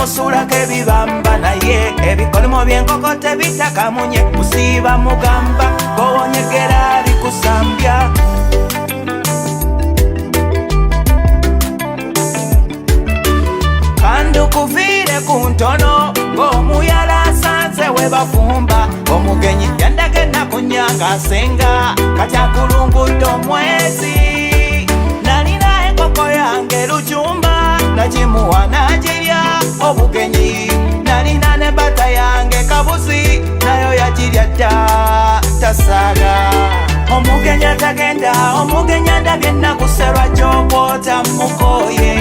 kyamusulako ebibamba naye ebikolimo by'enkoko tebitakamunye musiiba mugamba gowonyegera bikusambya kandukuviire ku ntono ng'omuyala asanze we bafumba omugenyi yandagenda ku nnyanga asenga kati akulungudde omwezi nalina enkoko yange lucumba nagimuwa nagirya obugenyi nalina ne bata yange kabuzi nayo yagirya dda tasaaga omugenyi atagenda omugenyi andabye nakuserwa gy'okwota mukoye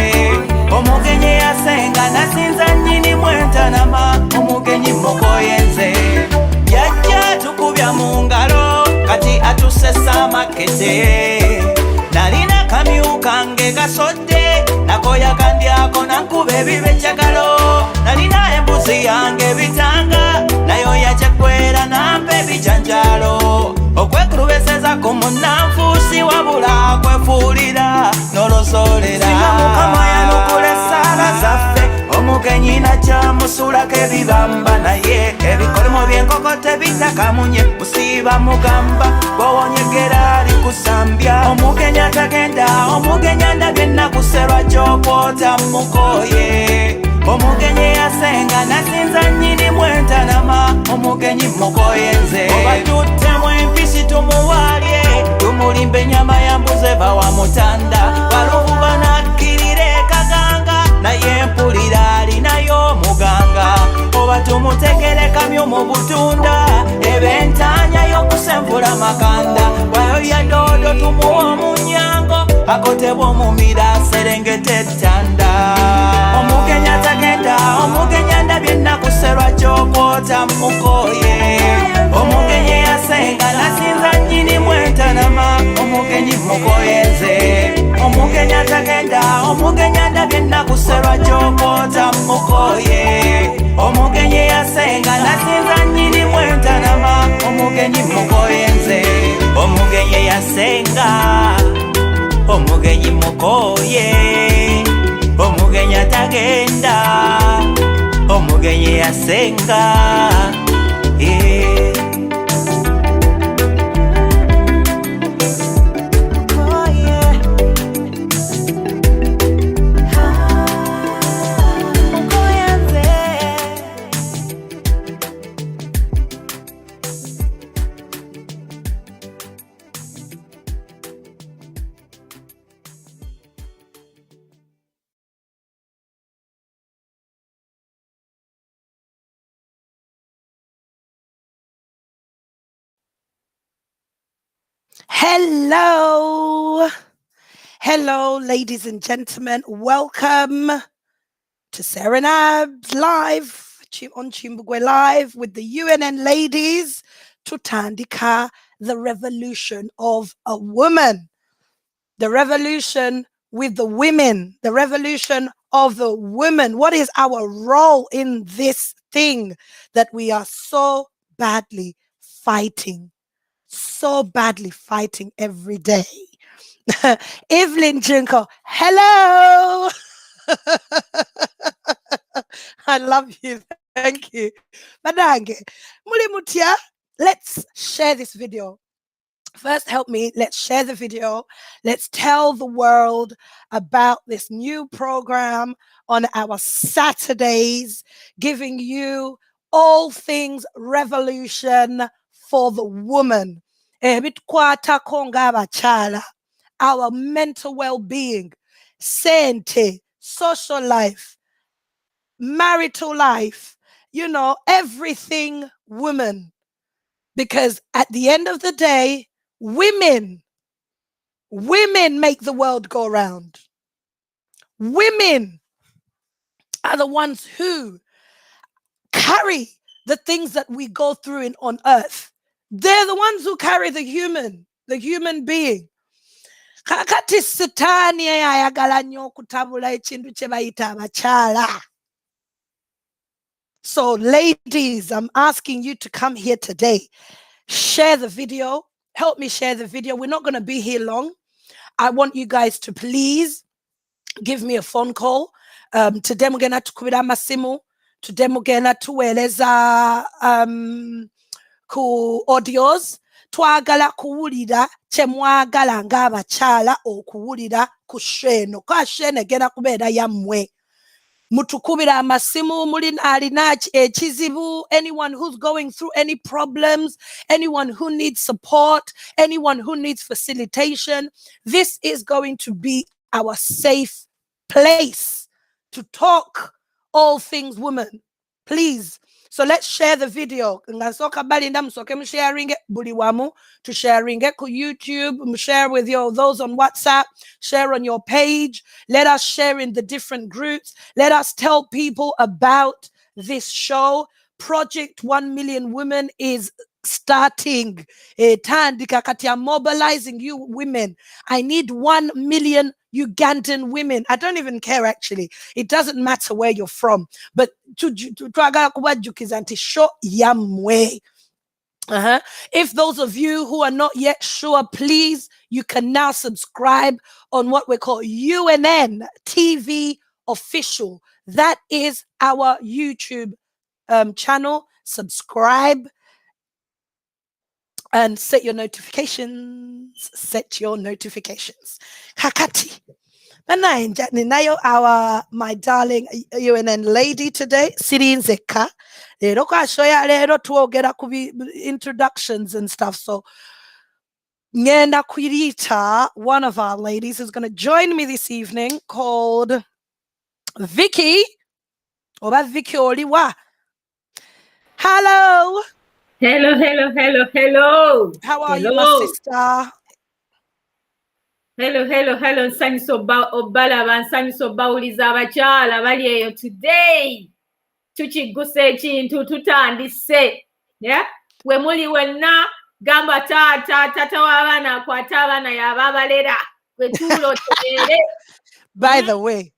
omugenyi yasenga nasinza nnyini mwentanama omugenyi mukoye nze yajja tukubya mu ngalo kati atusesa makete nalina kamyu kange gasodde nako yakandyako nankuba ebibe kyagalo nalina embuzi yange bitanga nayo yakyegwera nampa ebijanjalo okwekulubeseza ku munnanfuusi wabula kwefuulira nolosolera singa mukama yanukula esaala zaffe omugenyi nakyamusulako ebibamba naye ebikolimo by'enkoko tebitakamunye musiiba mugamba gwowonyegera alikusambya omugenyi atagenda omugenyi andabye nakuserwa gy'okwota mukoye omugenyi yasenga nasinza nnyini mwentanama omugenyi mukoye nze oba tuttemu empisi tumuwaalye tumulimba ennyama ya mbuzi eva wa mutanda baluvuba nakkirira ekaganga naye empulira alinayo omuganga oba tumutegere kamyu mu butunda ebentanya y'okusenvula makanda wayo ya doodo tumuwa omunyango akotebwa omumira aserengeta ettanda omugenyi atagenda omugenyi andabye nakuserwa gy'okwota mukoye omugenyi yasenga nasinza nnyini mwentanama omugenyi mukoye nze omugenyi atagenda omugenyi andabye nakuserwa gy'okwota mukoye omugenyi yasenga nasinza nnyini mwentanama omugenyi mukoye nze omugenyi yasenga omugenyi mukoye omugenyi atagenda omugenyi yasenga Hello, ladies and gentlemen. Welcome to Sarah Nabz live on Chimbugwe Live with the UNN ladies to Tandika, the revolution of a woman, the revolution with the women, the revolution of the women. What is our role in this thing that we are so badly fighting? So badly fighting every day. Evelyn Junko, hello. I love you. Thank you. Madange, Mulimutia, let's share this video. First, help me. Let's share the video. Let's tell the world about this new program on our Saturdays, giving you all things revolution for the woman. Our mental well-being, sente, social life, marital life, everything woman. Because at the end of the day, women make the world go round. Women are the ones who carry the things that we go through on earth. They're the ones who carry the human being. Kakati sitani ayagala nnyo okutabula ekintu kye bayita abakyala. So ladies, I'm asking you to come here today. Share the video. Help me share the video. We're not going to be here long. I want you guys to please give me a phone call Today mugenda tukubira amasimu, today mugenda tuweereza ku audios. Twagala kuwulira kye mwagala ng'abakyala okuwulira ku sheno. Ka sheno egenda kubeera yammwe. Mutukubira amasimu muli alina ekizibu, anyone who's going through any problems, anyone who needs support, anyone who needs facilitation. This is going to be our safe place to talk all things women. Please. So let's share the video. Ngasoka balinda musoke sharing buli wamu to sharing it ku YouTube, share with those on WhatsApp, share on your page. Let us share in the different groups. Let us tell people about this show. Project 1 Million Women is starting. Tandika kati ya mobilizing you women. I need 1 million Ugandan women. I don't even care actually. It doesn't matter where you're from. But to show yamwe. If those of you who are not yet sure, please, you can now subscribe on what we call UNN TV Official. That is our YouTube channel. Subscribe and set your notifications. Set your notifications. Kakati. Ninayo my darling UNN lady today, Sirin Zeka. Lero kashoya lero tuogera kubi introductions and stuff. So Ngenda Kwirita, one of our ladies, is going to join me this evening, called Vicky. Oba Vicky Oliwa. Hello. Hello, hello, hello, hello. How are you, my sister? Hello, hello, hello. Nsanyusa obbalaba, nsanyusa obbawuliza abakyala bali eyo today. Tukigusa ekintu tutandise. Yeah? We muli wenna gamba tata w'abaana akwata abaana y'aba abalera. Kwe tuulo tegeere. By the way.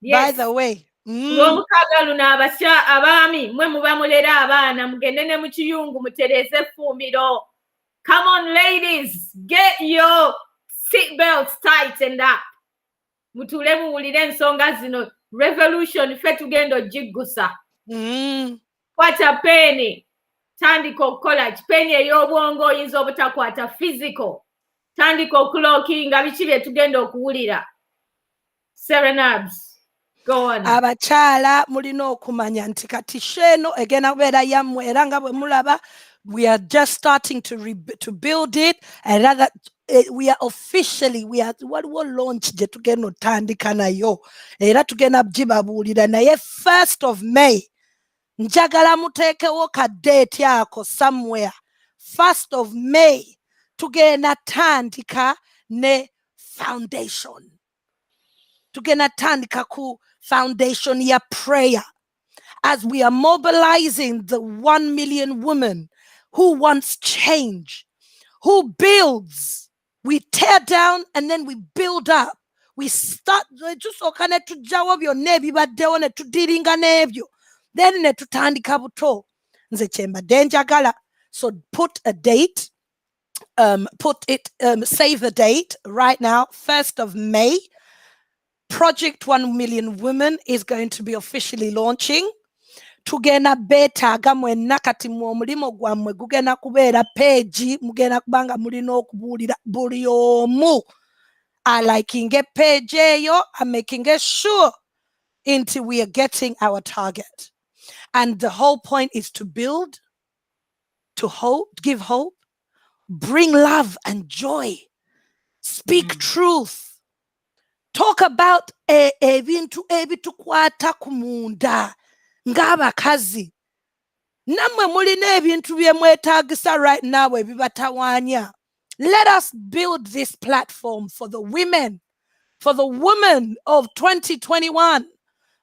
Yes. By the way. Lw'omukaaga luno abaami mwe muba mulera abaana mugende ne mu kiyungu mutereeze effumbiro. Come on ladies, get your seat belts tightened up. Mutule muwulire ensonga zino. Revolution ffe tugenda ogiggusa. Kwata peeni. Tandika okukola peeni ey'obwongo oyinza obutakwata physical. Tandika okulookinga biki bye tugenda okuwulira. Sarah Nabz. Go on. Abakyala mulina okumanya nti kati sheno egenda kubeera yammwe era nga bwe mulaba, we are just starting to build it, and that we are officially waliwo launch gye tugenda otandika nayo era tugenda gibabuulira naye 1st of May njagala muteekewo ka date ako somewhere. 1st of May tugenda tandika ne foundation. Tugenda tandika ku foundation ya prayer as we are mobilizing the 1 million women who wants change, who builds. We tear down and then we build up. We start just okane tujawo byonna ebibaddewo ne tudiringa n'ebyo, then ne tutandika buto. Nze kyembadde njagala. So put a date, save the date right now, 1st of May. Project 1 Million Women is going to be officially launching. Tugenda beetaaga mwenna kati mu omulimu gwammwe gugenda kubeera page mugenda kubanga mulina okubuulira buli omu alikinge page eyo and making sure until we are getting our target. And the whole point is to build, to hope, give hope, bring love and joy, speak truth. Talk about ebintu ebitukwata ku munda ng'abakazi. Nammwe mulina ebintu bye mwetaagisa right now ebibatawaanya. Let us build this platform for the women, for the woman of 2021,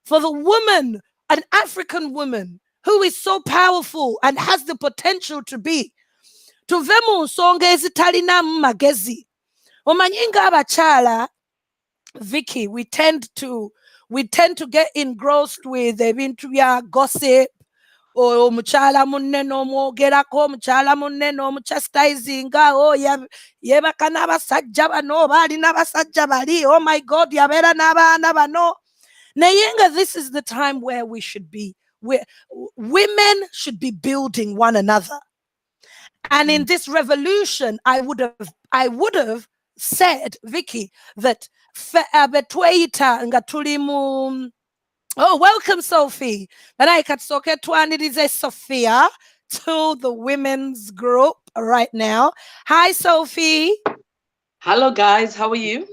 for the woman, an African woman who is so powerful and has the potential to be. Tuve mu nsonga ezitalinamu magezi. Omanyi ng'abakyala, Vicky, we tend to get engrossed with ebintu bya gossip, or omukyala munne n'omwogerako, omukyala munne n'omuchastizinga, yebaka n'abasajja bano, oba alina abasajja bali, oh my God, yabeera n'abaana bano. Nayenga, this is the time where women should be building one another. And in this revolution, I would have said, Vicky, that oh, welcome, Sophie. But I can so it is a Sophia to the women's group right now. Hi, Sophie. Hello, guys. How are you?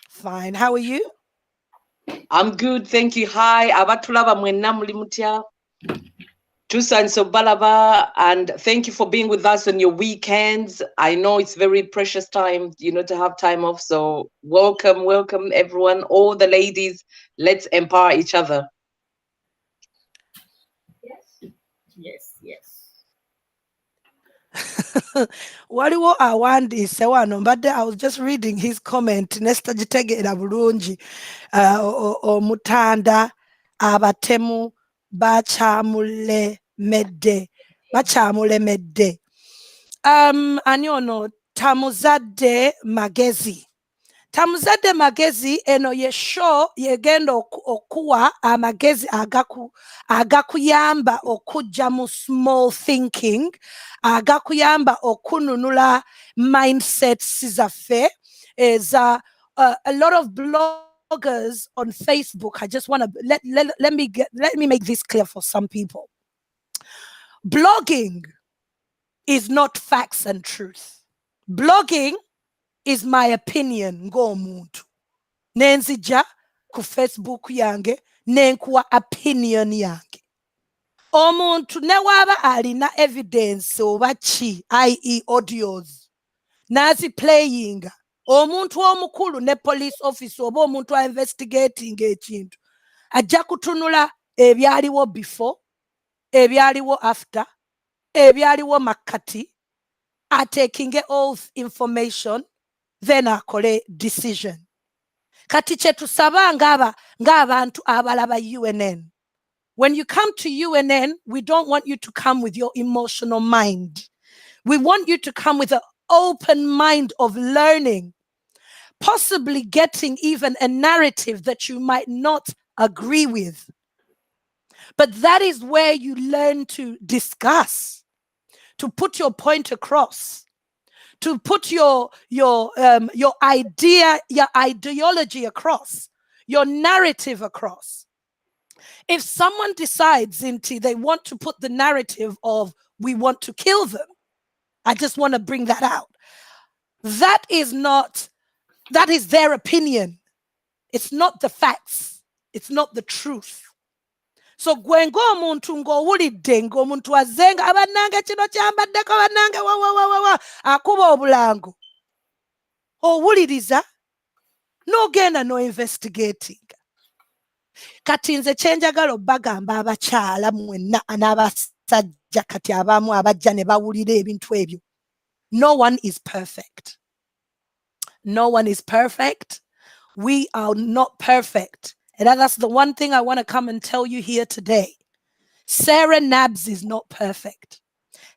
Fine. How are you? I'm good, thank you. Hi, abatulaba mwenna muli mutya. Tusan Sobalaba, and thank you for being with us on your weekends. I know it's very precious time, to have time off. So welcome everyone, all the ladies. Let's empower each other. Yes. Waliwo awandiise wano mbadde I was just reading his comment Nesta gitegeera bulungi omutanda abatemu bakyamulemedde ani ono Tamuzadde Magezi eno ye show yegenda okuwa amagezi agakuyamba okujja mu small thinking, agakuyamba okununula mindsets zaffe. Is a lot of bloggers on Facebook. I just want to let me make this clear for some people. Blogging is not facts and truth. Blogging is my opinion ng'omuntu. Nenzija ku Facebook yange nenkuwa opinion yange. Omuntu ne waba alina evidence oba ki, i.e. audios, nazi playing. Omuntu omukulu ne police officer oba omuntu investigating ekintu ajja kutunula ebyaliwo before, ebyaliwo after, ebyaliwo makati, taking all information, then akole decision. Kati kyetusaba ng'abantu abalaba UNN. When you come to UNN, we don't want you to come with your emotional mind. We want you to come with an open mind of learning, possibly getting even a narrative that you might not agree with. But that is where you learn to discuss, to put your point across, to put your ideology across, your narrative across. If someone decides they want to put the narrative of we want to kill them, I just want to bring that out. That is their opinion. It's not the facts. It's not the truth. So gwe ng'omuntu ng'owulidde ng'omuntu azenga abannange kino kyambaddeko bannange wa akuba obulango, owuliriza n'ogenda n'investigating. Kati nze kyenjagala obbagamba abakyala mwenna n'abasajja kati abamu abajja ne bawulira ebintu ebyo. No one is perfect. No one is perfect. We are not perfect. And that's the one thing I want to come and tell you here today. Sarah Nabz is not perfect.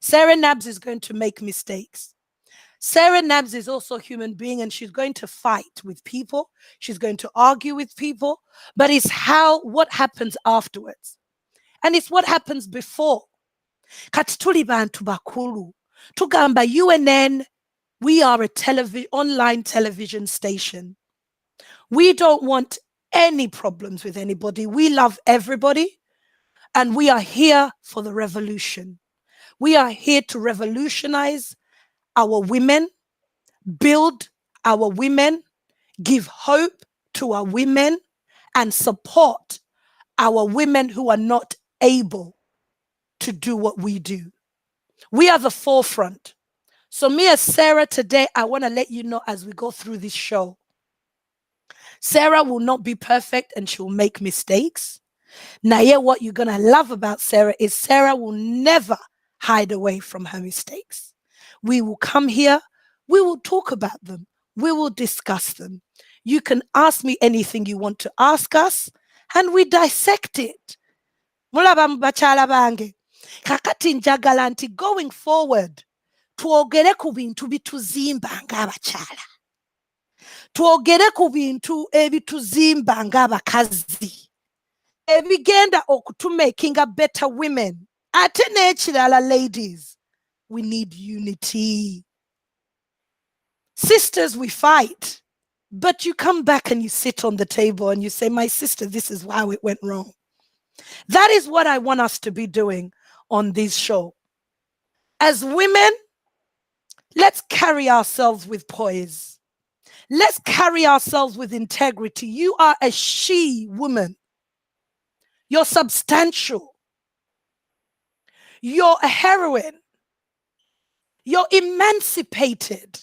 Sarah Nabz is going to make mistakes. Sarah Nabz is also a human being, and she's going to fight with people. She's going to argue with people. But it's what happens afterwards. And it's what happens before. Kati tuli bantu bakulu. Tugamba UNN, we are a online television station. We don't want any problems with anybody. We love everybody, and we are here for the revolution. We are here to revolutionize our women, build our women, give hope to our women, and support our women who are not able to do what we do. We are the forefront. So me as Sarah today, I want to let you know as we go through this show, Sarah will not be perfect and she'll make mistakes. Now, what you're going to love about Sarah is Sarah will never hide away from her mistakes. We will come here. We will talk about them. We will discuss them. You can ask me anything you want to ask us, and we dissect it. Mulaba mubachala bange. Kakati njagala nti going forward, twogere ku bintu bituzimba ng'abakyala. twogere ku bintu ebituzimba ng'abakazi ebigenda okutumakinga better women. Ate n'ekirala, ladies, we need unity. Sisters, we fight, but you come back and you sit on the table and you say, my sister, this is how it went wrong. That is what I want us to be doing on this show. As women, let's carry ourselves with poise. Let's carry ourselves with integrity. You are a she woman. You're substantial. You're a heroine. You're emancipated.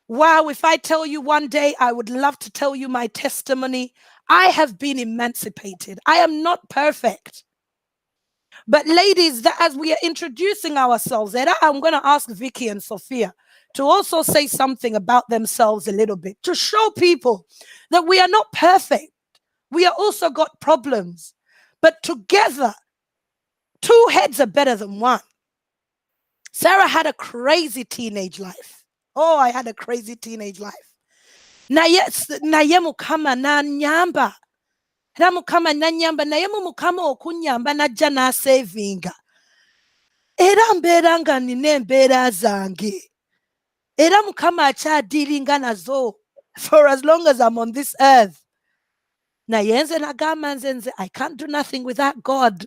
Wow, if I tell you one day, I would love to tell you my testimony. I have been emancipated. I am not perfect. But ladies, that as we are introducing ourselves, I'm going to ask Vicky and Sophia to also say something about themselves a little bit, to show people that we are not perfect. We are also got problems. But together, two heads are better than one. Sarah had a crazy teenage life. Oh, I had a crazy teenage life. Naye mukama na nyamba. Era mukama na nyamba. Naye mukama okunyamba najja na savinga. Era mbeera nga nina embeera zange. Era mukama akyadiringa nazo for as long as I'm on this earth. Naye nze nagamba nze I can't do nothing without God.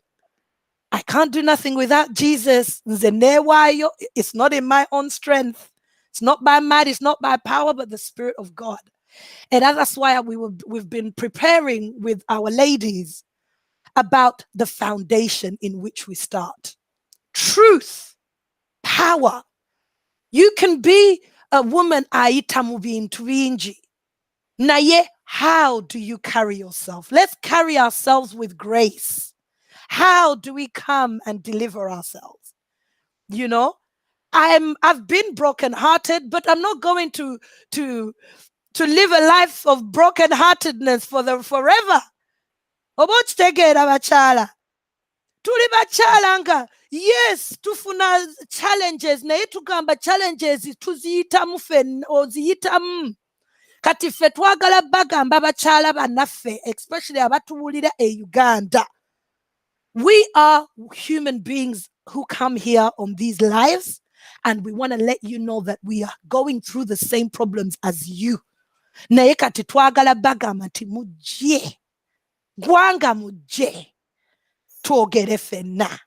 I can't do nothing without Jesus. It's not in my own strength. It's not by might, it's not by power, but the Spirit of God. And that's why we've been preparing with our ladies about the foundation in which we start. Truth, power. You can be a woman aita mubintu bingi. Naye, how do you carry yourself? Let's carry ourselves with grace. How do we come and deliver ourselves? You know, I've been brokenhearted, but I'm not going to live a life of brokenheartedness forever. Obochitegera bachala. Tuli bachala nga yes, tufuna challenges naye tugamba challenges tuziyita mufe oziyita kati ffe twagala bagamba bachala bannaffe, especially abatuwulira e Uganda. We are human beings who come here on these lives, and we want to let you know that we are going through the same problems as you. Naye kati twagala bagamba nti mujje. Gwanga mujje. Twogere ffenna.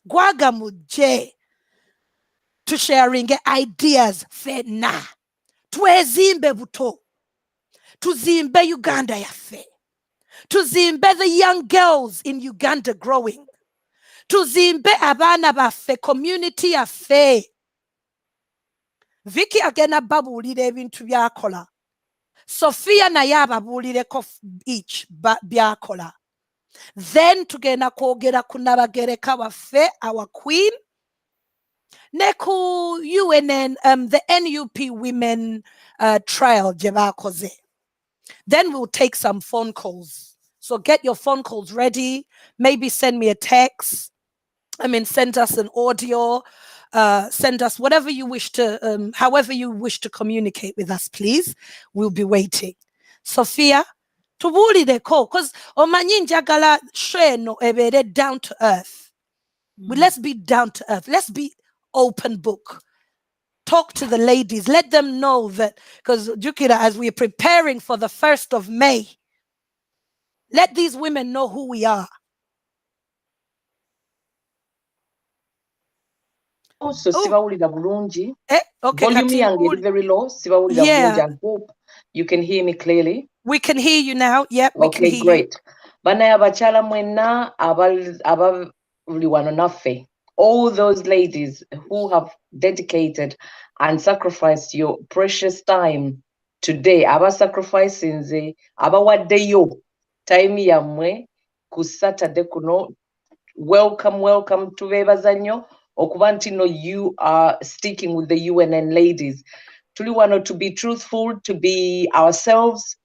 Gwanga mujje. To sharing ideas ffenna. Twezimbe buto. Tuzimbe Uganda yaffe. Tuzimbe the young girls in Uganda growing. Tuzimbe abana baffe, community yaffe. Vicky agenda babuulira ebintu byakola. Sophia naye ababuulireko each byakola. Then tugenda kwogera ku Nabagereka waffe, our queen. Ne ku UNN, the NUP women trial gye baakoze. Then we'll take some phone calls. So get your phone calls ready. Maybe send me a text. Send us an audio. Send us whatever you wish to, however you wish to communicate with us, please. We'll be waiting. Sophia, tubulireko, because omanyi njagala sheno ebere down to earth. Well, let's be down to earth. Let's be open book. Talk to the ladies. Let them know that, because Jukira, as we're preparing for the 1st of May, let these women know who we are. Also, sibawulira bulungi. Okay, volume yange is very low. Sibawulira bulungi. I hope you can hear me clearly. We can hear you now. Yep, we can hear you. Okay, great. Bana abachala mwena abali wano naffe. All those ladies who have dedicated and sacrificed your precious time today, aba sacrificing nze abawaddeyo time yamwe ku Saturday kuno. Welcome to bebaza nnyo okuba nti no, you are sticking with the UNN ladies. Tuli wano to be truthful, to be ourselves.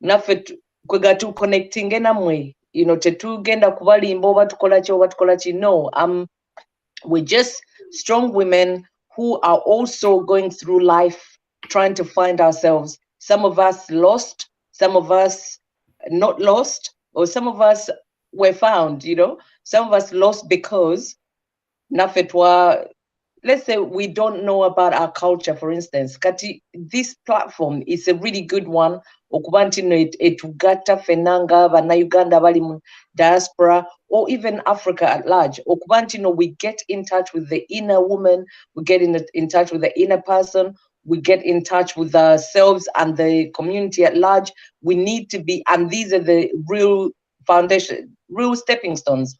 Naffe kwegatu connecting namwe, tetugenda kubalimba oba tukola ki. No, we're just strong women who are also going through life, trying to find ourselves, some of us lost, some of us not lost, or some of us were found, you know. Some of us lost because nafetwa, let's say we don't know about our culture, for instance. Kati, this platform is a really good one. Okubantino etugata fenanga bana Uganda bali mu diaspora, or even Africa at large. Okubantino, we get in touch with the inner woman, we get in touch with the inner person, we get in touch with ourselves and the community at large. We need to be, and these are the real foundation, real stepping stones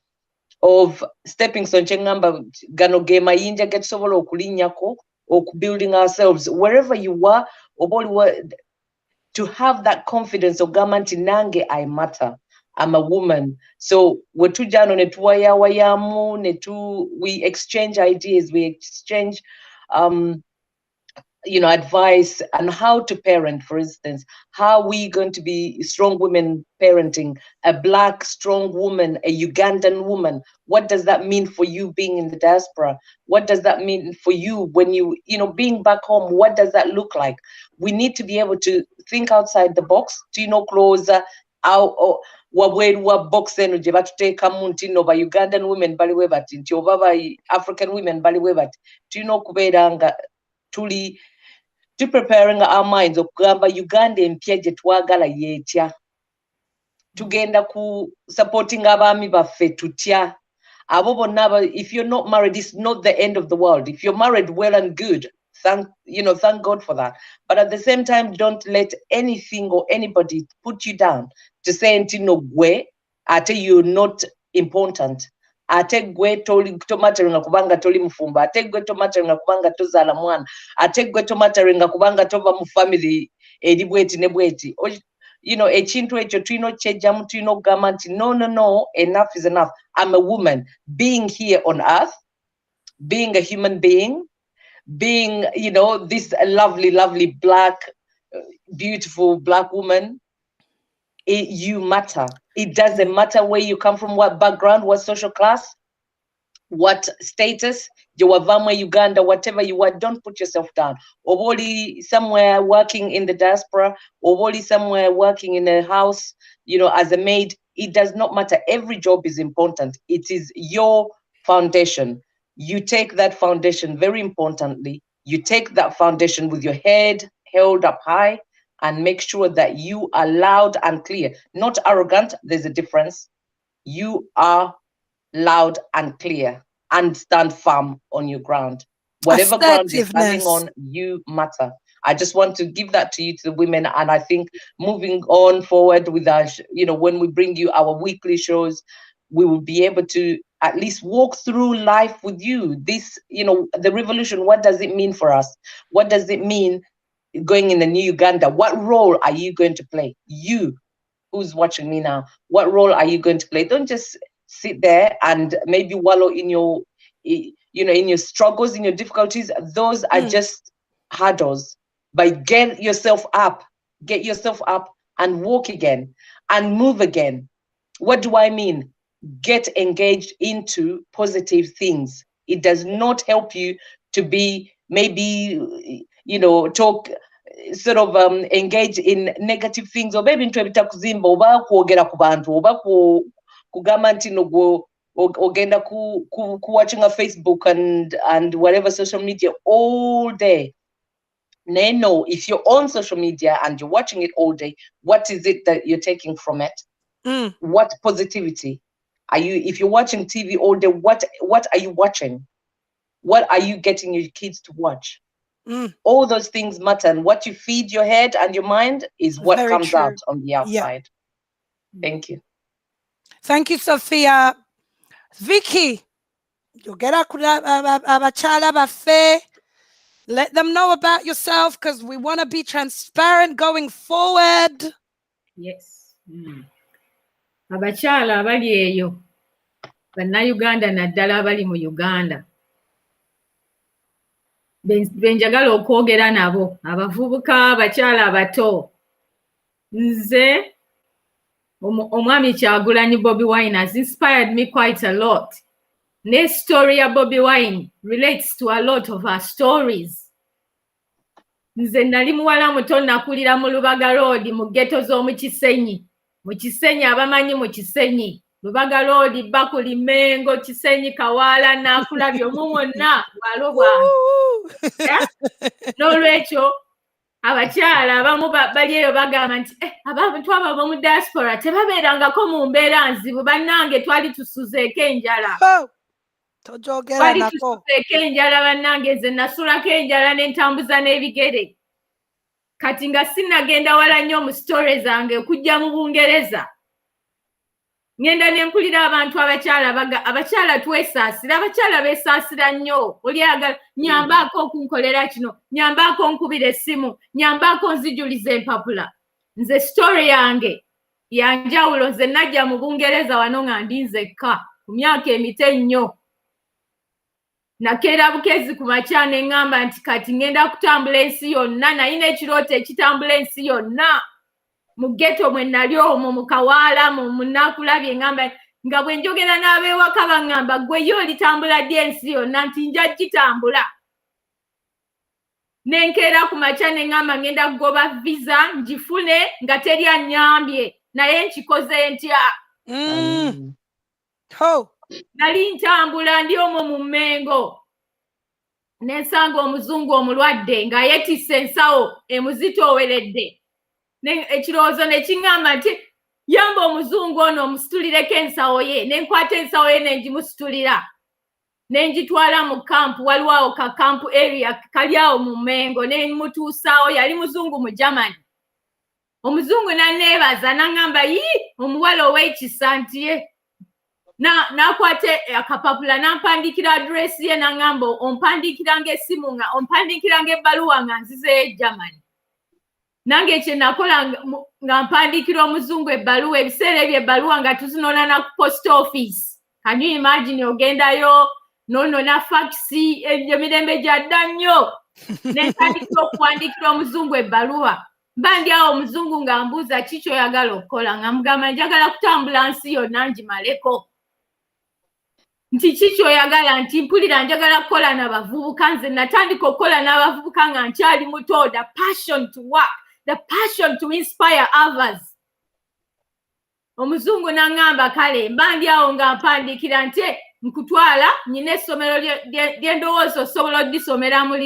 of stepping stone chengamba gano ge mayinja get sobola okulinyako or building ourselves wherever you are, to have that confidence of gamanti nange I matter, I'm a woman. So wetujano netuwaya wayamu netu, we exchange ideas, we exchange you know, advice on how to parent, for instance. How are we going to be strong women parenting? A Black strong woman, a Ugandan woman. What does that mean for you being in the diaspora? What does that mean for you when you know, being back home? What does that look like? We need to be able to think outside the box, to, you know, closer out. Wabwerwa box eno gye batuteekamu nti nno ba Ugandan women baliwe bati nti oba ba African women baliwe bati, tulina okubeera nga tuli to preparing our minds okugamba Uganda empya gye twagala yeetya, tugenda ku supporting abaami baffe tutya, abo bonna. If you're not married, it's not the end of the world. If you're married, well and good, thank God for that. But at the same time, don't let anything or anybody put you down to say nti no gwe ate you're not important, ate gwe tomateringa kubanga toli mufumba, ate gwe tomateringa kubanga tozaala mwana, ate gwe tomateringa kubanga tova mu family eri bweti ne bweti. You know, ekintu ekyo tulina okyejjamu, tulina okugamba nti no, enough is enough. I'm a woman being here on earth, being a human being, being, you know, this lovely Black, beautiful Black woman. You matter. It doesn't matter where you come from, what background, what social class, what status, Jawavamwe, Uganda, whatever you are, don't put yourself down. Oboli somewhere working in the diaspora, oboli somewhere working in a house, you know, as a maid, it does not matter. Every job is important. It is your foundation. You take that foundation, very importantly, you take that foundation with your head held up high, and make sure that you are loud and clear, not arrogant. There's a difference. You are loud and clear and stand firm on your ground. Whatever ground you're standing on, you matter. I just want to give that to you, to the women. And I think moving on forward with our, you know, when we bring you our weekly shows, we will be able to at least walk through life with you. This, you know, the revolution, what does it mean for us? What does it mean going in the new Uganda? What role are you going to play? You, who's watching me now, what role are you going to play? Don't just sit there and maybe wallow in your, you know, in your struggles, in your difficulties. Those are just hurdles. But get yourself up and walk again and move again. What do I mean? Get engaged into positive things. It does not help you to be maybe, you know, talk, sort of engage in negative things, or maybe into ebitakuzimba oba kwogera ku bantu oba kugamba nti no ogenda ku watching a Facebook and whatever social media all day. No, if you're on social media and you're watching it all day, what is it that you're taking from it? What positivity are you? If you're watching TV all day, what are you watching? What are you getting your kids to watch? All those things matter, and what you feed your head and your mind is what Very comes true. out on the outside. Thank you. Thank you, Sophia. Vicky, yogera abachala bafe. Let them know about yourself, because we want to be transparent going forward. Yes. Abakyala abali eyo, bannayuganda naddala abali mu Uganda, benjagala okwogera nabo, abavubuka, abakyala abato. Nze, omwami Kyagulanyi Bobi Wine has inspired me quite a lot. Ne story ya Bobi Wine relates to a lot of our stories. nze nali muwala muto nakulira mu Lubaga Road mu ghetto z'omu Kisenyi. Mu Kisenyi abamanyi mu Kisenyi. Lubaga Road, Bakuli, Mengo, Kisenyi, Kawala, nakulabye omwo mwonna bwalobwa. N'olwekyo abakyala abamu bali eyo bagamba nti abantu abo ab'omu diaspora tebabeerangako mu mbeera nzibu. Bannange twali tusuzeeko enjala. Twali tusuzeeko enjala bannange, nze nasulako enjala ne ntambuza n'ebigere. Kati nga sinnagenda wala nnyo mu story zange okujja mu Bungereza. Ngenda ne mpulira abantu abakyala twesaasira, abakyala beesaasira nnyo. Oli ayagala nyambaako okunkolera kino, nyambaako nkubira essimu, nyambaako nzijuliza empapula. Nze story yange yanjawulo. Nze najja mu Bungereza wano nga ndi nzekka ku myaka emito ennyo. Nakeera bukezi ku makya ne ŋŋamba nti kati ngenda kutambula ensi yonna, nalina ekirooto ekitambula ensi yonna. Mu ghetto mwe nali omwo mu Kawaala mu nakulabye ŋŋamba nga bwe njogera n'ab'ewaka baŋŋamba ggwe yo olitambula ddi ensi yonna, nti nja gitambula. Ne nkeera ku makya ne ŋŋamba ngenda kugoba visa ngifune nga teri annyambye, naye nkikoze ntya. Nali ntambula ndi omwo mu Mengo. Ne nsanga omuzungu omulwadde nga yeetisse ensawo emuzitooweredde. Ekirowoozo ne kiŋŋamba nti yamba omuzungu ono omusitulireko ensawo ye. Ne nkwata ensawo ye ne ngimusitulira. Ne ngitwala mu kampu, waliwo awo ka kampu area kali awo mu Mengo. Ne mutuusaawo, yali muzungu mu Germany. Omuzungu n'anneebaza n'aŋŋamba omuwala ow'ekisa nti ye. Nakwate akapapula nampandikira address ye n'aŋŋamba ompandikiranga essimu nga ompandikiranga ebbaluwa nga nzizeyo Germany. Nange kye nakola nga mpandikira omuzungu ebbaluwa, ebiseera ebyo ebbaluwa nga tuzinona na ku post office. Can you imagine ogendayo n'onona faxi, ebyo mirembe gya dda nnyo. Ne ntandikira okuwandikira omuzungu ebbaluwa. Mba ndi awo omuzungu nga mbuuza ki ky'oyagala okukola, nga mugamba njagala kutambula nsi yonna ngimaleko. Nti ki ky'oyagala, nti mpulira njagala kukola n'abavubuka. Nze natandika okukola n'abavubuka nga nkyali muto. The passion to work, the passion to inspire others. Omuzungu n'aŋŋamba kale mba ndi awo nga mpandikira nti nkutwala nyina essomero lye ndowooza osobola odisomeramu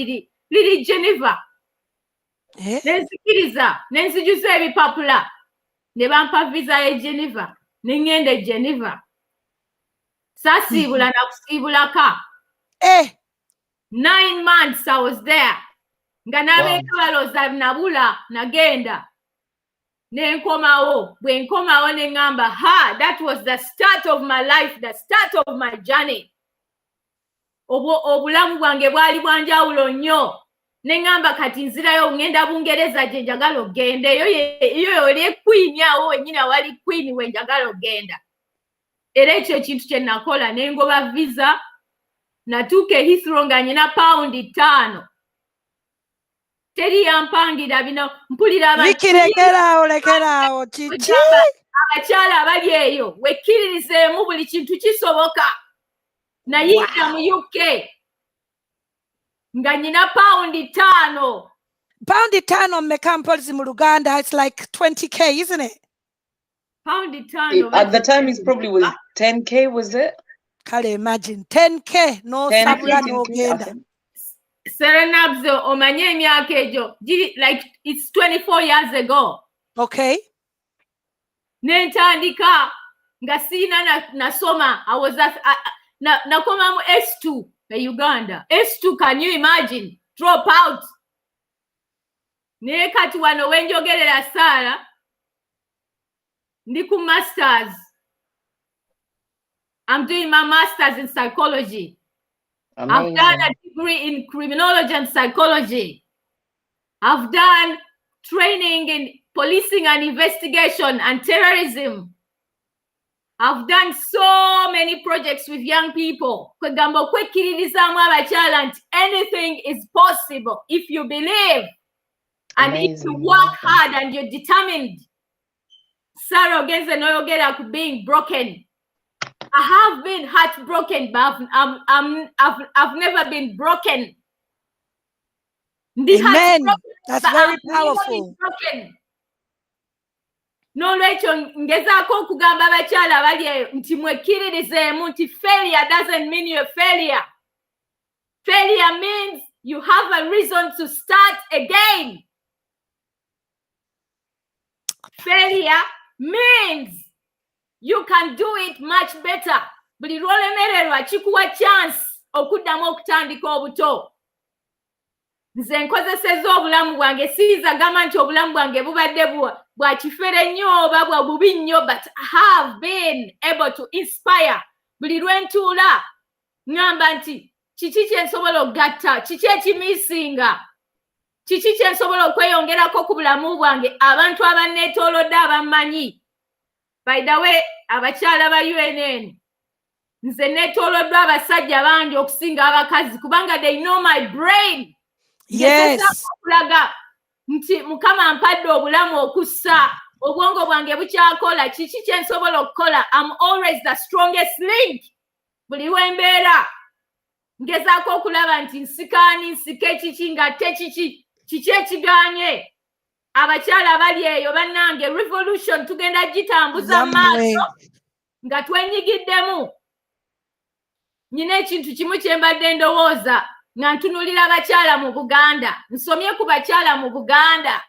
liri Geneva. Ne nzikiriza ne nzijuza ebipapula ne bampa visa ye Geneva. Ne ŋŋenda e Geneva. Saasiibula na kusiibulaka. 9 months I was there. Nga n'abeeka balooza nabula nagenda. Ne nkomawo. Bwe nkomawo ne ŋŋamba that was the start of my life, the start of my journey. Obulamu bwange bwali bwanjawulo nnyo. Ne ŋŋamba kati nzirayo ŋŋenda Bungereza gye njagala ogenda. Eyo oli queen awo wennyini awali queen we njagala ogenda. Era ekyo ekintu kye nakola ne ngoba visa. Natuuka e Heathrow nga nyina £5. Teri yampangira bino, mpulira abantu. Lekeraawo kiki? Abakyala abali eyo wekkiririzeemu buli kintu kisoboka. Nayingira mu UK nga nyina £5. £5 mmeka mpozi mu Luganda? It's like 20k, isn't it? £5. At the time, it probably was 10k, was it? Kale imagine 10k no sabula no genda. Sarah Nabz omanye emyaka egyo like it's 24 years ago. Okay. Nentandika nga sina nasoma. I was nakoma mu S2 e Uganda. S2, can you imagine? Drop out. Ne kati wano wenjogerera Sarah ndi ku masters. I'm doing my master's in psychology. Amazing. I've done a degree in criminology and psychology. I've done training in policing and investigation and terrorism. I've done so many projects with young people. Anything is possible if you believe. And if you work hard and you're determined. Sarah against the Noyogera being broken. I have been heartbroken, but I've never been broken. Amen. That's But very our mirror powerful. is broken. N'olwekyo ngezaako okugamba abakyala abali eyo nti mwekkiririzeemu nti failure doesn't mean you're failure. Failure means you have a reason to start again. Failure means you can do it much better. Buli lw'olemererwa kikuwa chance okuddamu okutandika obuto. Nze nkozesezza obulamu bwange siizagamba nti obulamu bwange bubadde bwa kifere nnyo oba bwa bubi nnyo, but I have been able to inspire. Buli lwe ntuula ngamba nti kiki kye nsobola okugatta, kiki ekimiisinga, kiki kye nsobola okweyongerako ku bulamu bwange, abantu abanneetoolodde abammanyi. By the way, abakyala ba UNN, nze neetooloddwa abasajja bangi okusinga abakazi kubanga they know my brain. Yes. Okulaga nti Mukama ampadde obulamu okussa, obwongo bwange bukyakola, kiki kye nsobola okukola. I'm always the strongest link. Buli wembeera ngezaako okulaba nti nsikaani nsike kiki ngatte kiki ekiganye. Abakyala abali eyo bannange, revolution tugenda gitambuza maaso nga twenyigiddemu. Nyina ekintu kimu kye mbadde ndowooza nga ntunulira abakyala mu Buganda. Nsomye ku bakyala mu Buganda.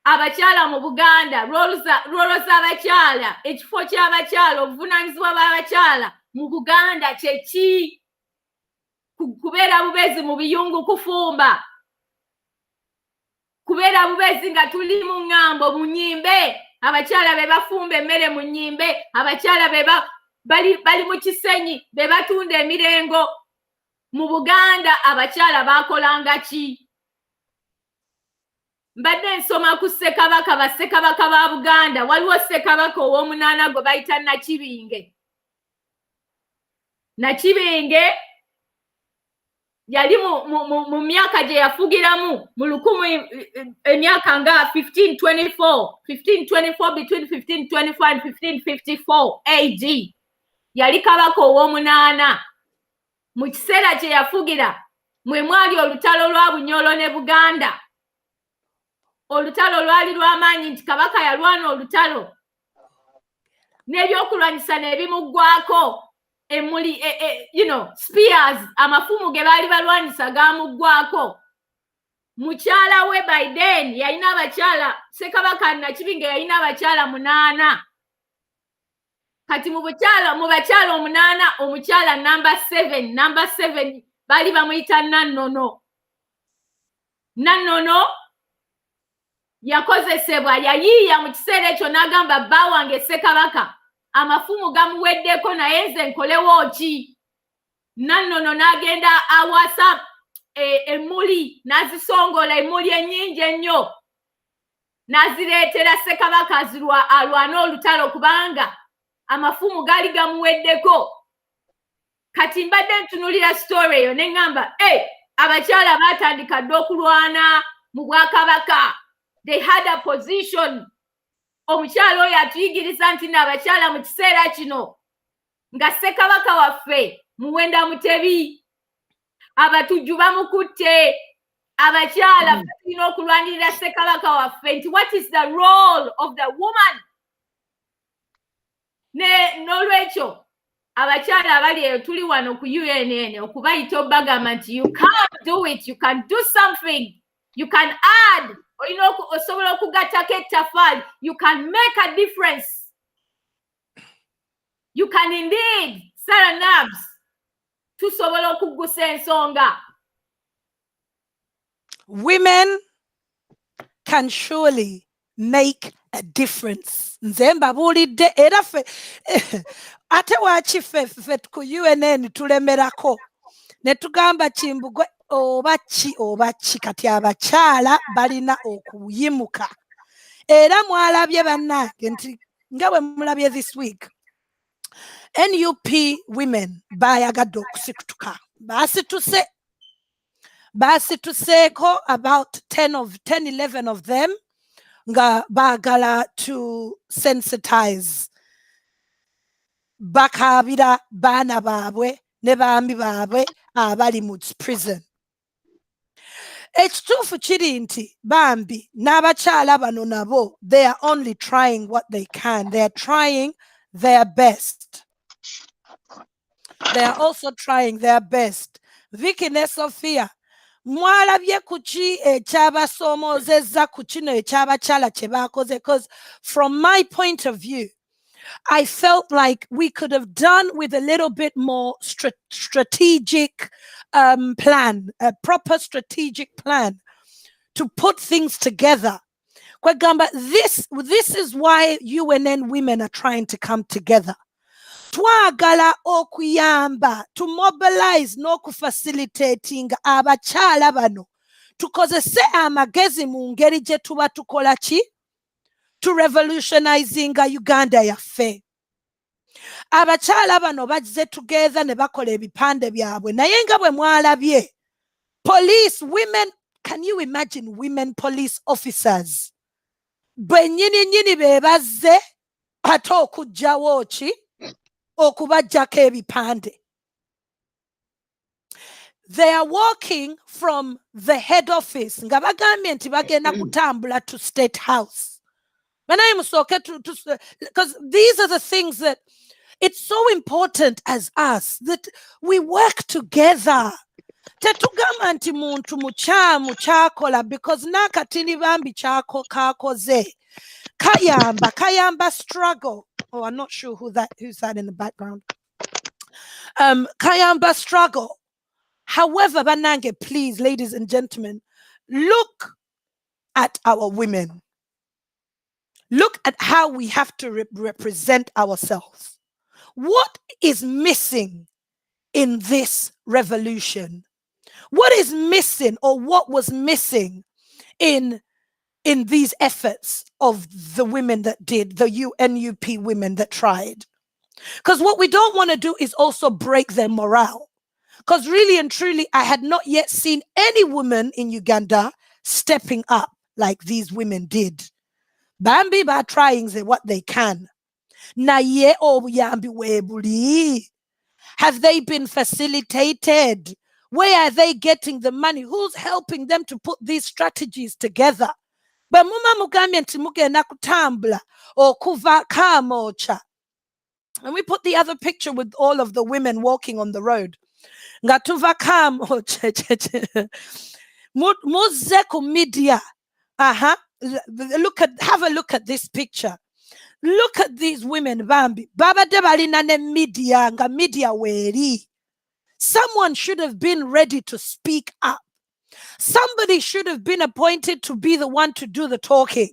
Abakyala mu Buganda, roolo z'abakyala, ekifo ky'abakyala, obuvunaanyizibwa bw'abakyala mu Buganda kyeki? Kubeera bubezi mu biyungu kufumba. Kubeera bubezi nga tuli mu ŋŋambo mu nnyimbe. Abakyala be bafumba emmere mu nnyimbe. Abakyala be bali mu kisenyi be batunda emirengo. Mu Buganda abakyala baakolanga ki? Mbadde nsoma ku Ssekabaka, bassekabaka ba Buganda. Waliwo Ssekabaka ow'omunaana gwe bayita Nakibinge. Nakibinge yali mu myaka gye yafugiramu mu emyaka nga 1524 between 1524 and 1554 AD. Yali kabaka ow'omunaana. Mu kiseera kye yafugira mwe mwali olutalo lwa Bunyolo ne Buganda. Olutalo lwali lw'amaanyi nti kabaka yalwana olutalo n'ebyokulwanyisa ne bimuggwako. Emuli spears, amafumu ge baali balwanyisa gaamuggwako. Mukyala we by then yalina abakyala, Ssekabaka Nakibinge yalina abakyala 8. Kati mu bakyala 8, omukyala number 7 baali bamuyita Nannono. Nannono yakozesebwa, yayiiya mu kiseera ekyo n'agamba bba wange Ssekabaka, amafumu gamuweddeko naye nze nkolewo ki? Nannono n'agenda awasa emmuli, n'azisongola emmuli ennyingi ennyo, n'azireetera Ssekabaka alwane olutalo kubanga amafumu gaali gamuweddeko. Kati mbadde ntunulira story eyo ne ŋŋamba abakyala baatandika dde okulwana mu Bwakabaka. They had a position. Omukyala oyo atuyigiriza nti n'abakyala mu kiseera kino nga Ssekabaka waffe Muwenda Mutebi, abatujju bamukutte, abakyala tulina okulwanirira Ssekabaka waffe nti what is the role of the woman? N'olwekyo abakyala abali eyo tuli wano ku UNN okubayita obagamba nti you can't do it, you can do something, you can add, osobola okugattako ettaffaali, you can make a difference. You can indeed. Sarah Nabz, tusobola okuggusa ensonga. Women can surely make a difference. Nze mbabuulidde era ffe ate waaki ffe ku UNN tulemerako ne tugamba Kimbugwe oba ki kati abakyala balina okuyimuka. Era mwalabye bannange nti nga bwe mulabye this week NUP women bayagadde okusituka. Basituseeko about 11 of them nga baagala to sensitize, bakaabira baana baabwe ne baami baabwe abali mu prison. ekituufu kiri nti bambi n'abakyala bano nabo they are only trying what they can. They are trying their best. They are also trying their best. Vicky ne Sophia, mwalabye kuki ekyabasoomozezza ku kino ekyabakyala kye baakoze? Because from my point of view, I felt like we could have done with a little bit more strategic plan, a proper strategic plan to put things together. Kwegamba, this is why UNN women are trying to come together. Twagala okuyamba to mobilize n'okufacilitating abakyala bano tukozese amagezi mu ngeri gye tuba tukola ki to revolutionizing Uganda yaffe. Abakyala bano bazze together ne bakola ebipande byabwe naye nga bwe mwalabye police women, can you imagine women police officers bennyini be bazze ate okugjawo ki okubajjako ebipande. They are walking from the head office nga bagambye nti bagenda kutambula to State House. Because these are the things that it's so important as us that we work together. Tetugamba nti muntu mukyamu kyakola because nakatini bambi kyako kakoze kayamba struggle. Oh, I'm not sure who's that in the background. Kayamba struggle. However, banange, please, ladies and gentlemen, look at our women. Look at how we have to represent ourselves. What is missing in this revolution? What is missing, or what was missing in these efforts of the women that did, the UNUP women that tried? Because what we don't want to do is also break their morale. Because really and truly, I had not yet seen any woman in Uganda stepping up like these women did. Bambi ba trying what they can. Na ye obuyambi webuli. Have they been facilitated? Where are they getting the money? Who's helping them to put these strategies together? But muma mugambye nti mugenda kutambula okuva kamocha. And we put the other picture with all of the women walking on the road. Ngatuva kamocha. Muze ku media. Have a look at this picture. Look at these women, Bambi. Baba debalina ne media, nga media weri. Someone should have been ready to speak up. Somebody should have been appointed to be the one to do the talking.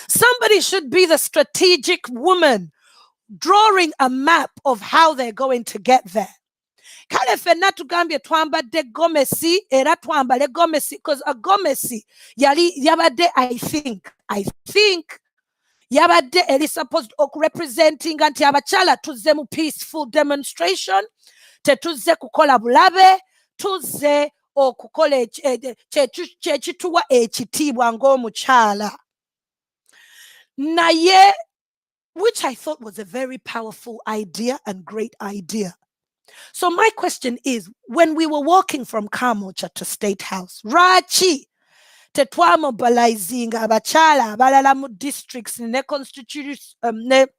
Somebody should be the strategic woman drawing a map of how they're going to get there. Kale fenna tugambye twambadde gomesi era twambale gomesi because a gomesi yabadde I think yabadde eri supposed representing anti abakyala tuzze mu peaceful demonstration tetuzze kukola bulabe tuzze okukola kyekituwa ekitiibwa ng'omukyala naye, which I thought was a very powerful idea and great idea. So my question is, when we were walking from Kamocha to State House, Rachi tetwa mobilizing abakyala abalala mu districts ne constitutes other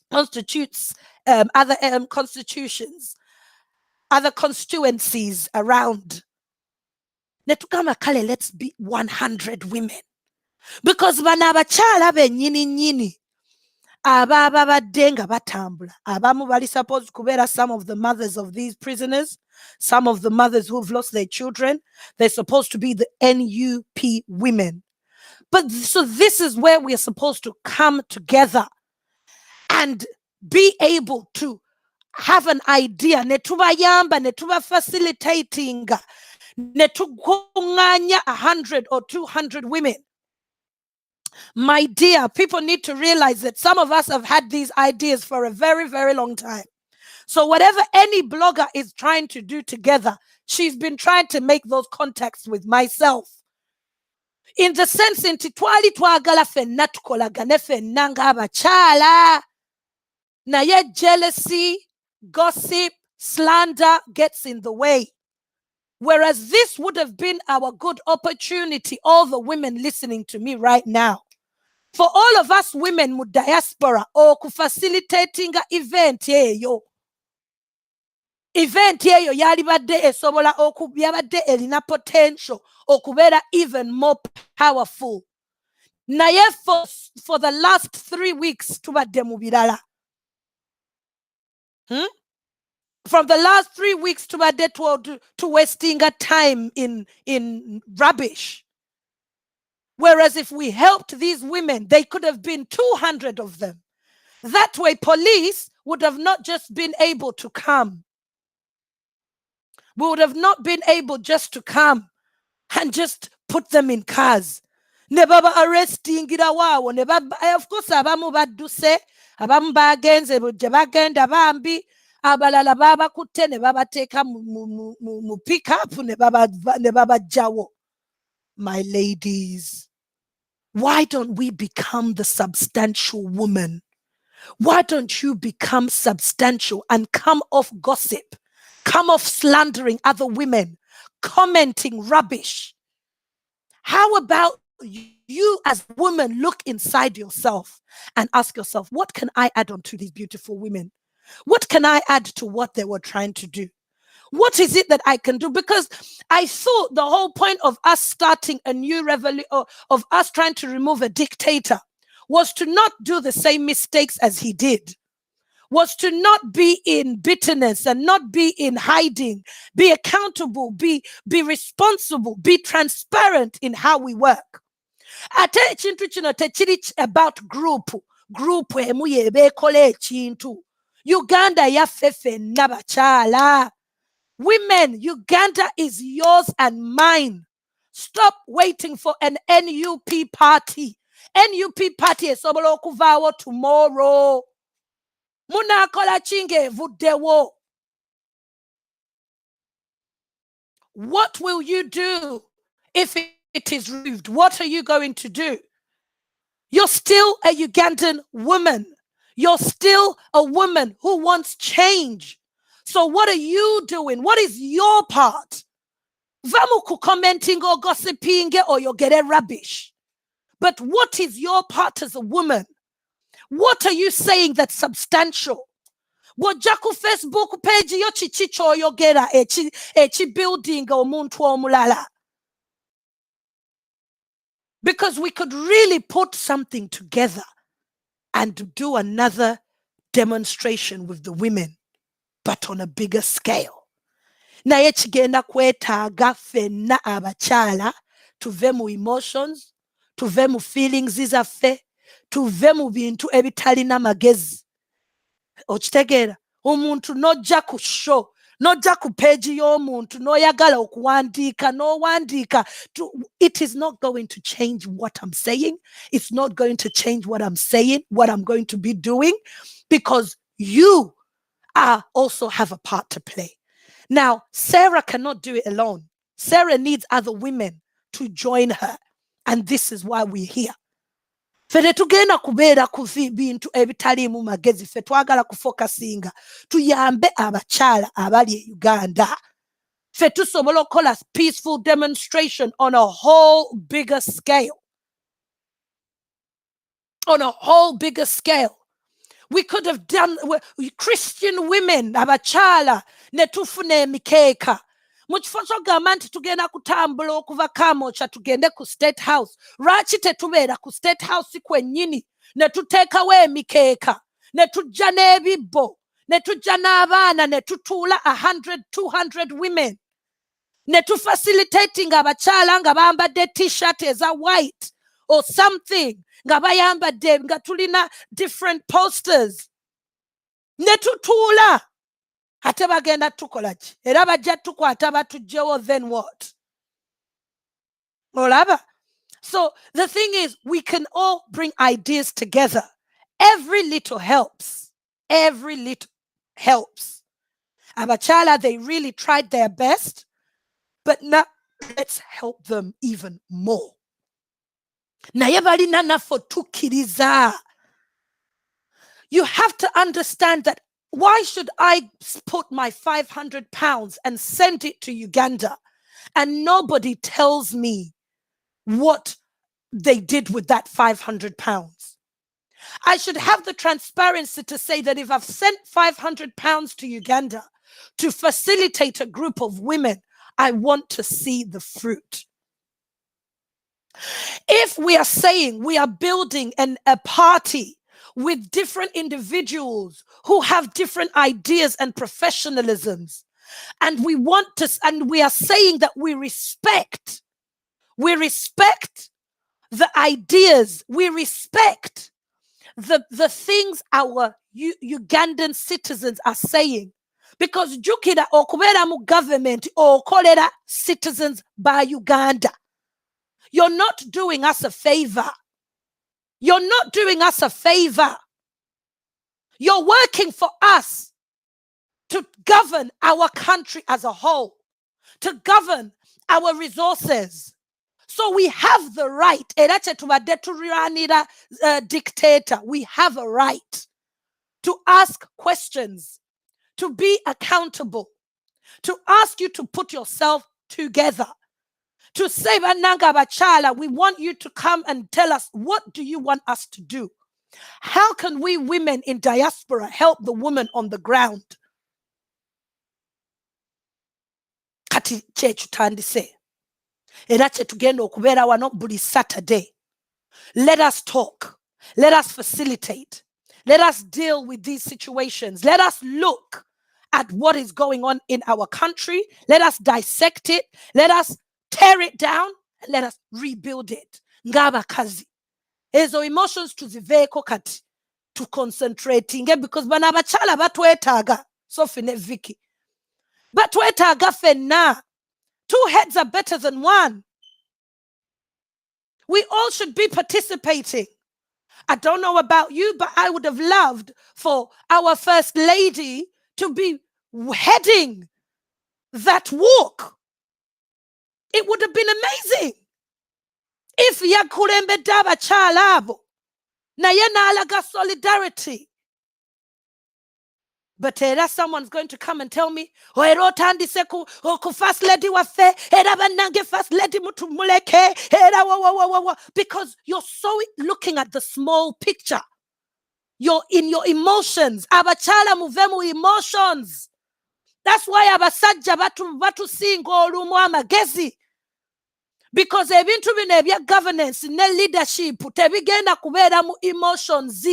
constitutions, other constituencies around. Netugamba kale, let's be 100 women. Because bana abakyala bennyini ababadde nga batambula abamu bali supposed kubeera some of the mothers of these prisoners, some of the mothers who've lost their children. They're supposed to be the NUP women. But so this is where we are supposed to come together and be able to have an idea. Netubayamba, netuba facilitating, netugonganya 100 or 200 women. My dear, people need to realize that some of us have had these ideas for a very, very long time. So whatever any blogger is trying to do together, she's been trying to make those contacts with myself. In the sense, nti twali twagala fenna tukolagane fenna ng'abakyala. Naye jealousy, gossip, slander gets in the way. Whereas this would have been our good opportunity, all the women listening to me right now, for all of us women mu diaspora, facilitating event yeyo. Event yeyo yalibadde esobola yabadde erina potential okubeera even more powerful. Naye for the last 3 weeks tubadde mu birala. From the last 3 weeks tubadde to wasting a time in rubbish. Whereas if we helped these women, they could have been 200 of them. That way police would have not just been able to come. We would have not been able just to come and just put them in cars. Ne baba arresting irawawo ne baba, of course abamu badduse, abamu bagenze bujja bagenda bambi, abalala babakutte ne babateeka mu pick up ne babajjawo. My ladies, why don't we become the substantial woman? Why don't you become substantial and come off gossip, come off slandering other women, commenting rubbish? How about you as a woman look inside yourself and ask yourself, what can I add on to these beautiful women? What can I add to what they were trying to do? What is it that I can do? Because I thought the whole point of us starting a new revolution, of us trying to remove a dictator, was to not do the same mistakes as he did, was to not be in bitterness and not be in hiding, be accountable, be responsible, be transparent in how we work. Ate ekintu kino tekiri about group emu yebeekola ekintu. Uganda yaffe ffenna bakyala. Women, Uganda is yours and mine. Stop waiting for an NUP party. NUP party esobola okuvaawo tomorrow. Munakola kinge evuddewo. What will you do if it is removed? What are you going to do? You're still a Ugandan woman. You're still a woman who wants change. So what are you doing? What is your part? Vamu commenting or gossiping or you get rubbish. But what is your part as a woman? What are you saying that's substantial? Jaku Facebook page yo chichicho yogera echi building omuntu omulala. Because we could really put something together and do another demonstration with the women, but on a bigger scale. Naye kigenda kwetaaga ffenna abakyala tuve mu emotions, tuve mu feelings zaffe, tuve mu bintu ebitalina magezi. Okitegeera, omuntu n'ojja ku show, n'ojja ku page y'omuntu n'oyagala okuwandiika n'owandiika. It is not going to change what I'm saying. It's not going to change what I'm saying, what I'm going to be doing, because you also have a part to play. Now, Sarah cannot do it alone. Sarah needs other women to join her. And this is why we're here. Fere tugenda kubeera ku bintu ebitaliimu magezi, fe twagala kufokasinga tuyambe abakyala abali e Uganda. Fe tusobola okukola peaceful demonstration on a whole bigger scale. On a whole bigger scale. We could have done Christian women, abakyala, ne tufuna emikeeka. Mu kifo ky'ogamba nti tugenda kutambula okuva Kamwokya tugende ku State House. Lwaki tetubeera ku State House kwennyini ne tuteekawo emikeeka, ne tujja n'ebibbo, ne tujja n'abaana, ne tutuula 100, 200 women, ne tufacilitating abakyala nga bambadde t-shirt eza white or something, nga bayambadde nga tulina different posters, ne tutuula. Ate bagenda tukola ki? Era bajja tukwata batugyewo, then what? Olaba? So the thing is, we can all bring ideas together. Every little helps. Every little helps. Abakyala, they really tried their best, but now let's help them even more. Naye balina naffe tukkiriza. You have to understand that. Why should I put my £500 and send it to Uganda and nobody tells me what they did with that £500. I should have the transparency to say that if I've sent £500 to Uganda to facilitate a group of women, I want to see the fruit. If we are saying we are building a party with different individuals who have different ideas and professionalisms, and we want to, and we are saying that we respect the ideas, we respect the things our Ugandan citizens are saying. Because jukira okubera mu government okolera citizens by Uganda. You're not doing us a favor. You're not doing us a favor. You're working for us to govern our country as a whole, to govern our resources. So we have the right, dictator, we have a right to ask questions, to be accountable, to ask you to put yourself together, to say, Bananga Bachala, we want you to come and tell us, what do you want us to do? How can we women in diaspora help the women on the ground? Kati chechu tandise. Erache tugendo okubera wano buli Saturday. Let us talk. Let us facilitate. Let us deal with these situations. Let us look at what is going on in our country. Let us dissect it. Let us tear it down. And let us rebuild it. Ngaba kazi. Ezo emotions tuziveeko kati. To concentrating because bana abachala batwetaaga. So fine Vicky. Batwetaaga fenna. 2 heads are better than 1. We all should be participating. I don't know about you, but I would have loved for our First Lady to be heading that walk. It would have been amazing. If yakulembe daba chalabo, na yena alaga solidarity. But someone's going to come and tell me, First Lady wafe, First Lady mutumuleke, because you're so looking at the small picture. You're in your emotions. Abachala muvemu emotions. That's why abasajja batu singo olumu amagezi. Because ebintu bino ebya governance ne leadership tebigenda kubeera mu emotions.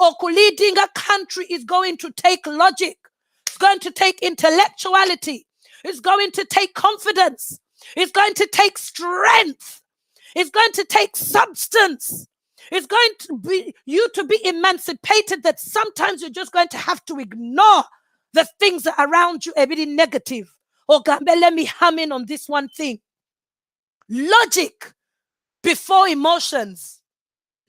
Or leading a country is going to take logic. It's going to take intellectuality. It's going to take confidence. It's going to take strength. It's going to take substance. It's going to be you to be emancipated that sometimes you're just going to have to ignore the things that are around you, a bit negative. Oh, God, let me hum in on this one thing. Logic before emotions.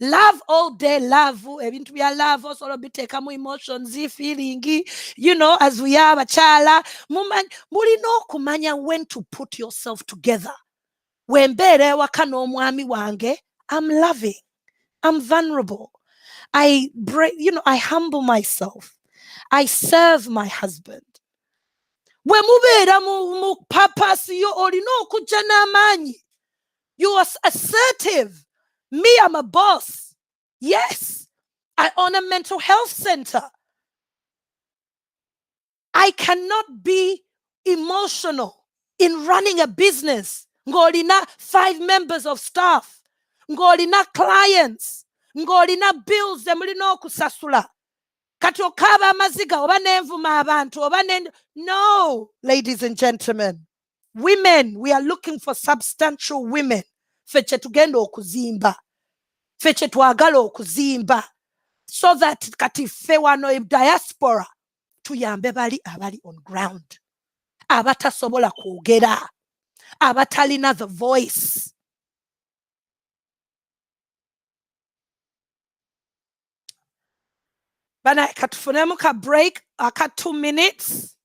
Love all day, love. Ebintu bya love also biteka mu emotions, feeling, you know, as we are bachala. Mulino kumanya when to put yourself together. When bere wakano mwami wange, I'm loving, I'm vulnerable. I humble myself. I serve my husband. When mubera mu purpose yo olino kujana manyi. You are assertive. Me, I'm a boss. Yes, I own a mental health center. I cannot be emotional in running a business. Ngolina 5 members of staff. Ngolina clients. Ngolina bills demulino kusasula. Kati okaba amaziga oba nenvuma abantu oba No, ladies and gentlemen. Women, we are looking for substantial women. Feche tugendo okuzimba. Feche twagala okuzimba. So that kati fewano diaspora tuyambe bali abali on ground. Abatasobola kwogera. Abatalina the voice. Bana katufunemu ka break aka 2 minutes.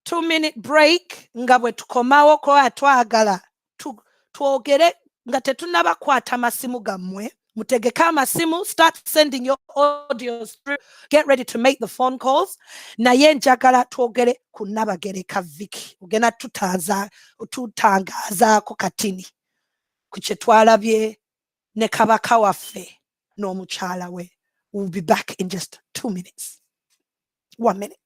2-minute break nga bwe tukomawo ko atwagala twogere nga tetunabakwata masimu gammwe mutegeke amasimu, start sending your audios through, get ready to make the phone calls. Naye njagala twogere ku Nabagereka Vicky. Ogenda tutangazaako katini ku kye twalabye ne kabaka waffe n'omukyala we. We'll be back in just 2 minutes. 1 minute.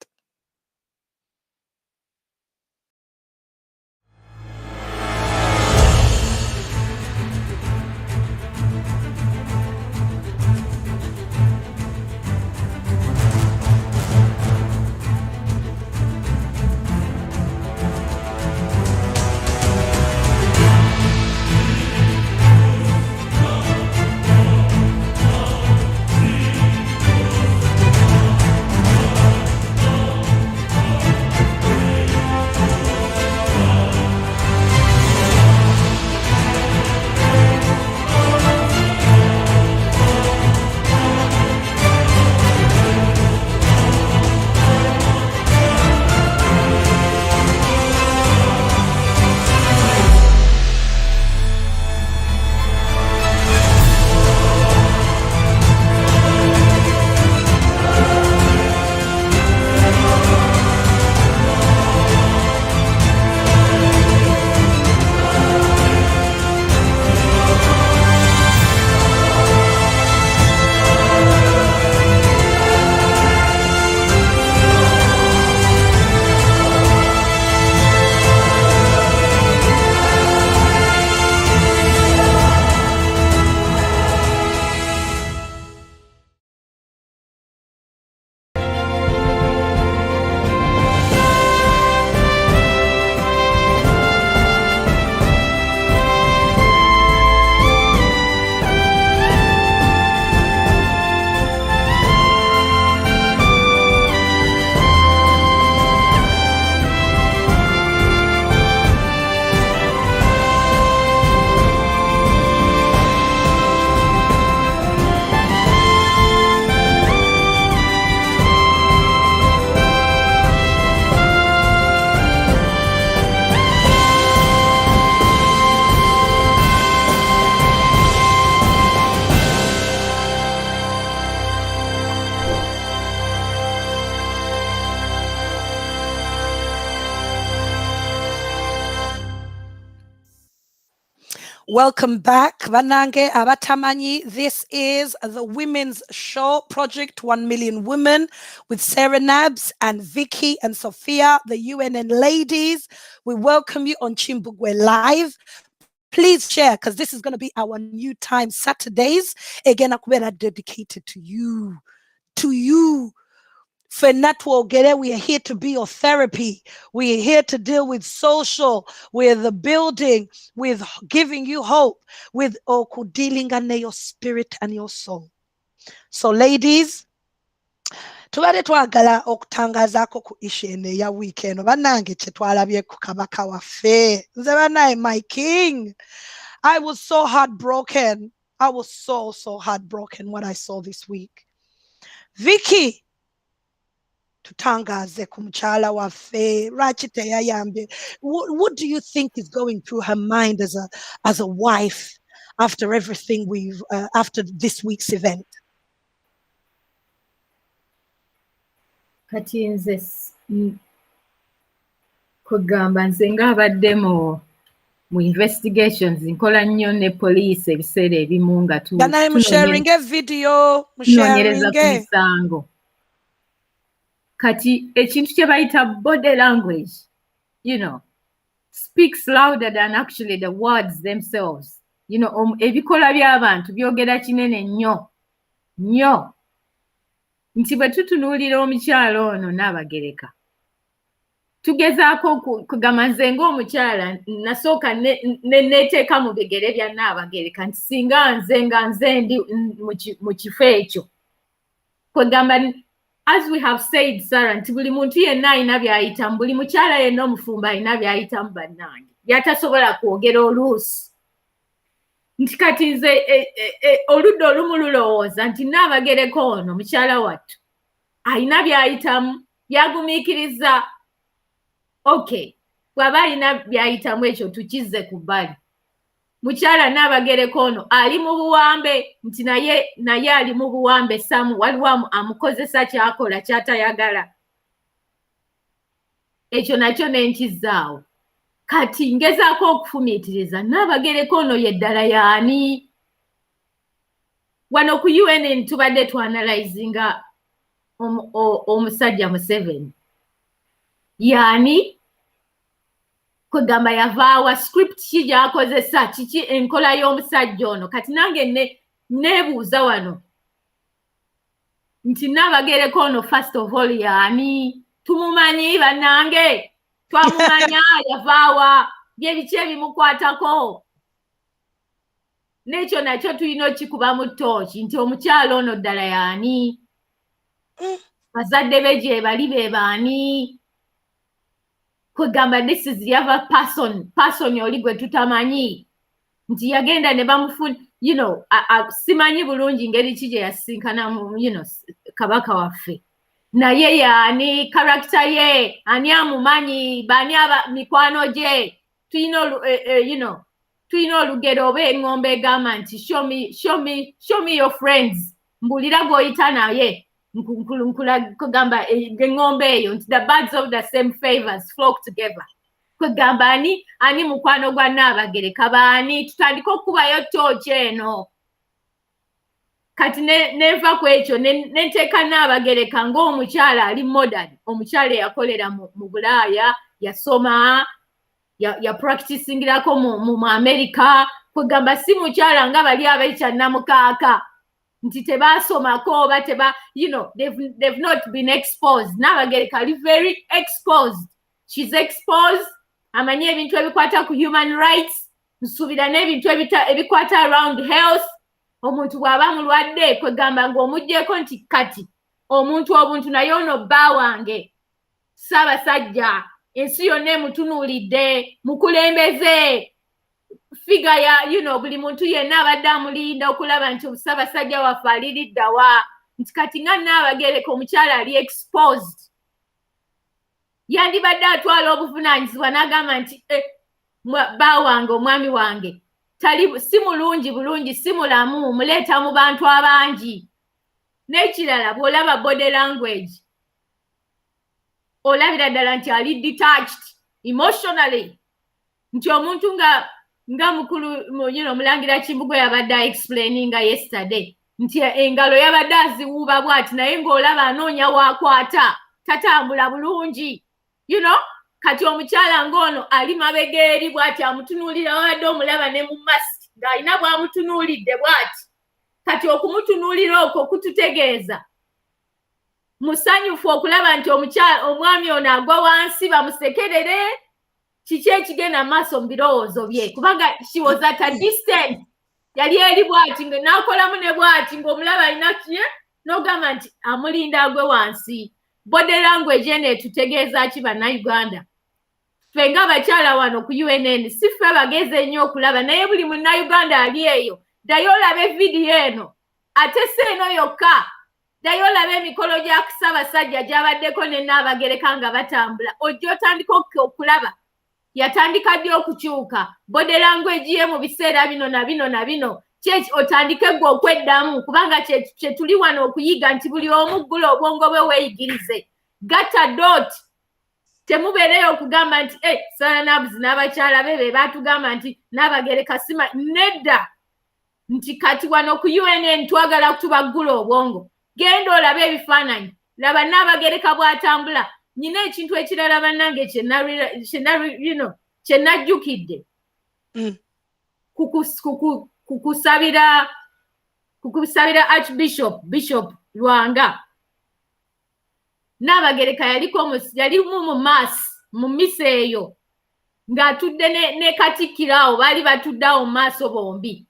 Welcome back, Banange Abatamanyi. This is the Women's Show Project 1 Million Women with Sarah Nabz and Vicky and Sophia, the UNN ladies. We welcome you on Chimbugwe Live. Please share, because this is going to be our new time Saturdays. Again, I'm dedicated to you. To you. For Natwogere, we are here to be your therapy. We are here to deal with social, with the building, with giving you hope, with dealing in your spirit and your soul. So, ladies, tubade twagala okutangazaako ku issue eno eya weekend. Bannange kye twalabye ku kabaka waffe. Nze bannaye, my king. I was so heartbroken. I was so heartbroken what I saw this week. Vicky, tutangaze ku mukyala waffe lwaki teyayambye. What do you think is going through her mind as a wife after everything after this week's event? Kati nze kugamba nze ng'abadde mu investigations nkola nnyo ne police ebiseera ebimu nga tunoonyereza ku misango. Kati ekintu kye bayita body language, speaks louder than actually the words themselves. Ebikola by'abantu byogera kinene nnyo. Nti bwe tutunuulira omukyala ono Nnabagereka, tugezaako kugamba nze ng'omukyala nasooka neeteeka mu bigere bya Nnabagereka nti singa nze ndi mu kifo ekyo. Kugamba, as we have said, Sarah, nti buli muntu yenna alina by'ayitamu, buli mukyala yenna omufumbo alina by'ayitamu bannange by'atasobola kwogera oluusi. Nti kati nze oludda olumu lulowooza nti Nnabagereka ono mukyala wattu alina by'ayitamu byagumiikiriza. Okay, bw'aba alina by'ayitamu ekyo tukizze ku bbali. mukyala Nnabagereka ono ali mu buwambe nti naye ali mu buwambe samu waliwo amukozesa kyakola kyatayagala. Ekyo nakyo nenkizaawo. Kati ngezaako okufumiitiriza Nnabagereka ono yeddala yaani? Wano ku UNN tubadde twanalizinga omusajja Museveni. Yaani kwegamba yavaawa script ki gy'akozesa kiki enkola y'omusajja ono. Kati nange neebuuza wano nti Nnabagereka ono first of all yaani? Tumumanyi bannange? Twamumanya yavaawa byebiki ebimukwatako? N'ekyo nakyo tulina okikuba mu ttooki nti omukyala ono ddala yaani? Bazadde be gye bali be baani? Kwegamba this is the other person oli gwe tutamanyi nti yagenda ne bamufuna simanyi bulungi ngeri ki gye yasinkanamu kabaka waffe. Naye yaani karakita ye ani amumanyi? Bani mikwano gye? Tulina olugero oba eŋŋombe egamba nti show me your friends. Mbulira gw'oyita naye kugamba eŋŋombe eyo nti the birds of the same favors flock together. Kwegamba ani mukwano gwa Nnabagereka baani? Tutandika okubayo ttooki eno. Kati nenva ku ekyo nenteeka Nnabagereka ng'omukyala ali modern, omukyala eyakolera mu Bulaaya, yasoma, yapracticingirako mu America. Kwegamba si mukyala nga bali ab'ekya Namukaaka nti tebaasomako oba they've not been exposed. Nnabagereka ali very exposed. She's exposed. Amanyi ebintu ebikwata ku human rights, nsuubira n'ebintu ebikwata around health. Omuntu bw'aba mulwadde kwegamba ng'omuggyeko nti kati obuntu naye ono bba wange Ssaabasajja, ensi yonna emutunuulidde, mukulembeze, figa ya buli muntu yenna abadde amulinda okulaba nti Ssaabasajja waffe aliridda wa. Nti kati nga Nnabagereka omukyala ali exposed. Yandibadde atwala obuvunaanyizibwa n'agamba nti bba wange omwami wange si mulungi bulungi, si mulamu, muleeta mu bantu abangi. N'ekirala bw'olaba body language olabira ddala nti ali detached emotionally. Nti omuntu nga mukulu Mulangira Kimbugwe yabadde explaininga yesterday nti engalo yabadde aziwuuba bw'ati naye ng'olaba anoonya waakwata, tatambula bulungi. Kati omukyala ng'ono ali mabega eri bw'ati amutunuulira, wabadde omulaba ne mu masiki ng'alina bw'amutunuulidde bw'ati. Kati okumutunuulira okwo kututegeeza musanyufu okulaba nti omwami ono agwa wansi bamusekerere. Kiki ekigenda mu maaso mu birowoozo bye? Kubanga she was at a distance. Yali eri bw'ati n'akolamu ne bw'ati ng'omulaba alina n'ogamba nti amulinda agwe wansi. Body language eno etutegeeza ki bannayuganda? Ffe ng'abakyala wano ku UNN si ffe bageze ennyo okulaba, naye buli munnayuganda ali eyo ddayo olabe vidiyo eno. Ate si eno yokka, ddayo olabe emikolo gya Ssaabasajja gy'abaddeko ne Nnabagereka nga batambula. Ojja otandika okulaba yatandika ddi okukyuka body language ye mu biseera bino na bino. Otandike gwe okweddamu, kubanga kye tuli wano okuyiga nti buli omu ggula obwongo bwe weeyigirize. Gata dot. Temubeereyo okugamba nti Sarah Nabz n'abakyala be baatugamba nti Nnabagereka sima. Nedda. Nti kati wano ku UNN twagala kutuba ggula obwongo. Genda olabe ebifaananyi. Laba Nnabagereka bw'atambula. Nyina ekintu ekirala bannange kye najjukidde. Kukusabira Bishop Lwanga. Nnabagereka yalimu mu maasi mu misa eyo ng'atudde ne Katikkiro awo, baali batudde awo mu maaso bombi.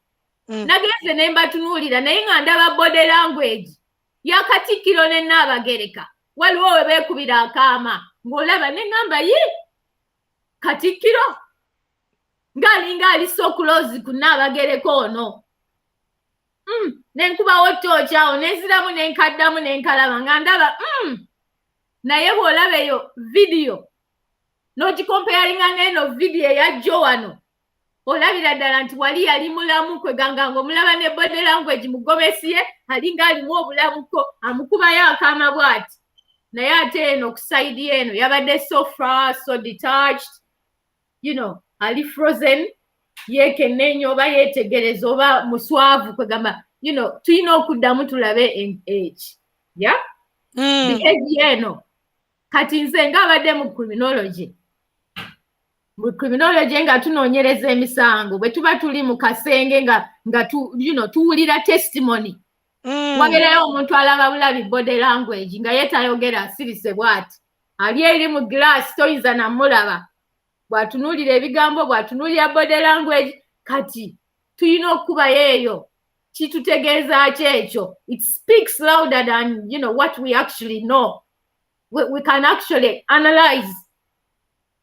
Nagenze ne mbatunuulira naye nga ndaba body language ya Katikkiro ne Nnabagereka. Waliwo we beekubira akaama ng'olaba ne ngamba Katikkiro ng'alinga ali so close ku Nnabagereka ono. Nenkubawo ttooki awo nenziramu nenkaddamu nenkalaba nga ndaba naye bw'olaba eyo vidiyo n'ogikompeyaringa n'eno vidiyo eya jjo wano olabira ddala nti wali yali mulamu kweganga ng'omulaba ne body language mugomesi ye alinga alimu obulamuko amukubayo akaama bw'ati naye ate eno ku side eno yabadde so far so detached ali frozen yekenneenya oba yeetegereza oba muswavu kwegamba tulina okuddamu tulabe age behavior eno kati nze ng'abadde mu criminology nga tunoonyereza emisango bwe tuba tuli mu kasenge nga tuwulira testimony wabeerayo omuntu alaba bulabi body language nga yeetayogera asirise bw'ati ali eri mu glass toyinza namulaba bw'atunuulira ebigambo bw'atunuulira body language kati tulina okukubayo eyo kitutegeeza ki ekyo it speaks louder than what we actually know we can actually analyze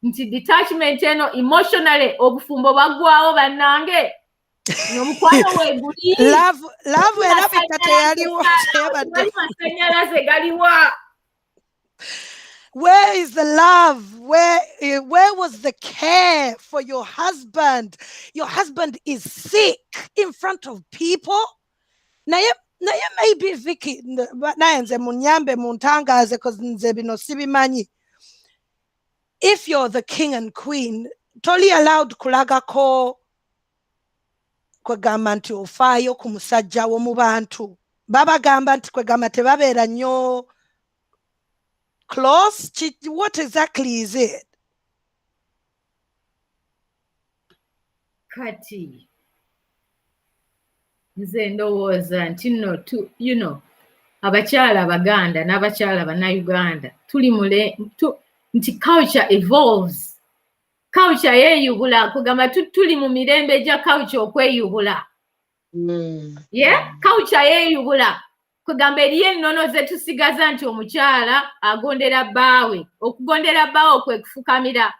nti detachment eno emotionally obufumbo bwaggwawo bannange n'omukwano weeguli love erabika teyaliwo masannyalaze galiwa. Where is the love? Where was the care for your husband? Your husband is sick in front of people. Naye maybe Vicky naye nze munyambe muntangaze because nze bino sibimanyi. If you're the king and queen, toli allowed kulagako kwegamba nti ofaayo ku musajja wo mu bantu. Babagamba nti kwegamba tebabeera nnyo close. What exactly is it? Kati nze ndowooza nti nno abakyala Abaganda n'abakyala Bannayuganda tuli nti culture evolves. Culture yeeyubula kugamba tuli mu mirembe gya culture okweyubula. Culture yeeyubula kugamba eriyo ennono ze tusigaza nti omukyala agondera bbaawe. Okugondera bbaawe kwe kufukamira.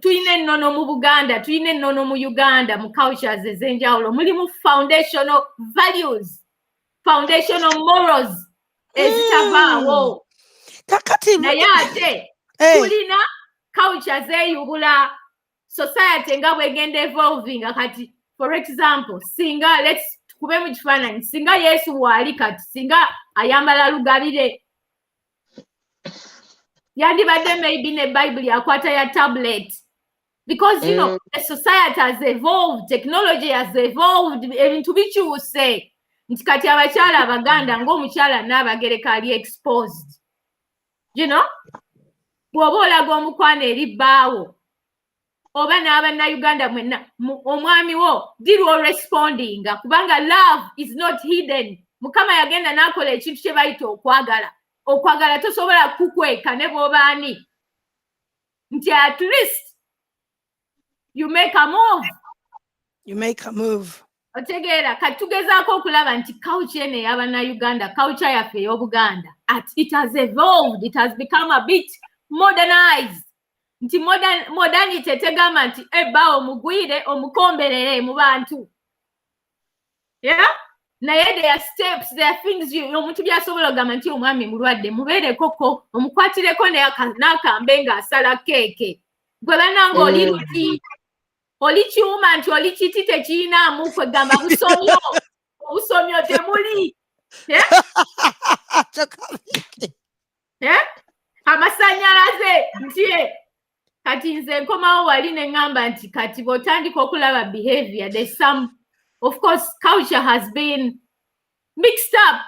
Tulina ennono mu Buganda, tulina ennono mu Uganda mu cultures ez'enjawulo. Mulimu foundational values, foundational morals ezitavaawo. Naye ate tulina culture zeeyubula. Society nga bwegenda evolving kati for example singa tukube mu kifaananyi singa Yesu waali kati singa ayambala lugabire yandibadde maybe ne Bible yakwata ya tablet because the society has evolved, technology has evolved, ebintu bikyuse nti kati abakyala Abaganda ng'omukyala Nnabagereka ali exposed. Bw'oba olaga omukwano eri bbaawo oba n'Abannayuganda mwenna omwami wo did you responding kubanga love is not hidden. Mukama yagenda n'akola ekintu kye bayita okwagala tosobola kukweka ne bw'obaani nti at least you make a move. Otegeera kati tugezaako okulaba nti culture eno ey'Abannayuganda culture yaffe ey'Obuganda it has evolved, it has become a bit modernized. Nti modernity tegamba nti ebbaawo omugwire omukomberere mu bantu. Naye there are steps, there are things omuntu byasobola ogamba nti omwami mulwadde mubeerekoko omukwatireko n'akambe ng'asala keeke. Gwe bannanga oli luti oli kiwuma nti oli kiti tekiinaamu kwegamba obusomyo temuli. Amasannyalaze nti kati nze nkomawo wali ne ngamba nti kati bw'otandika okulaba behavior there's some, of course culture has been mixed up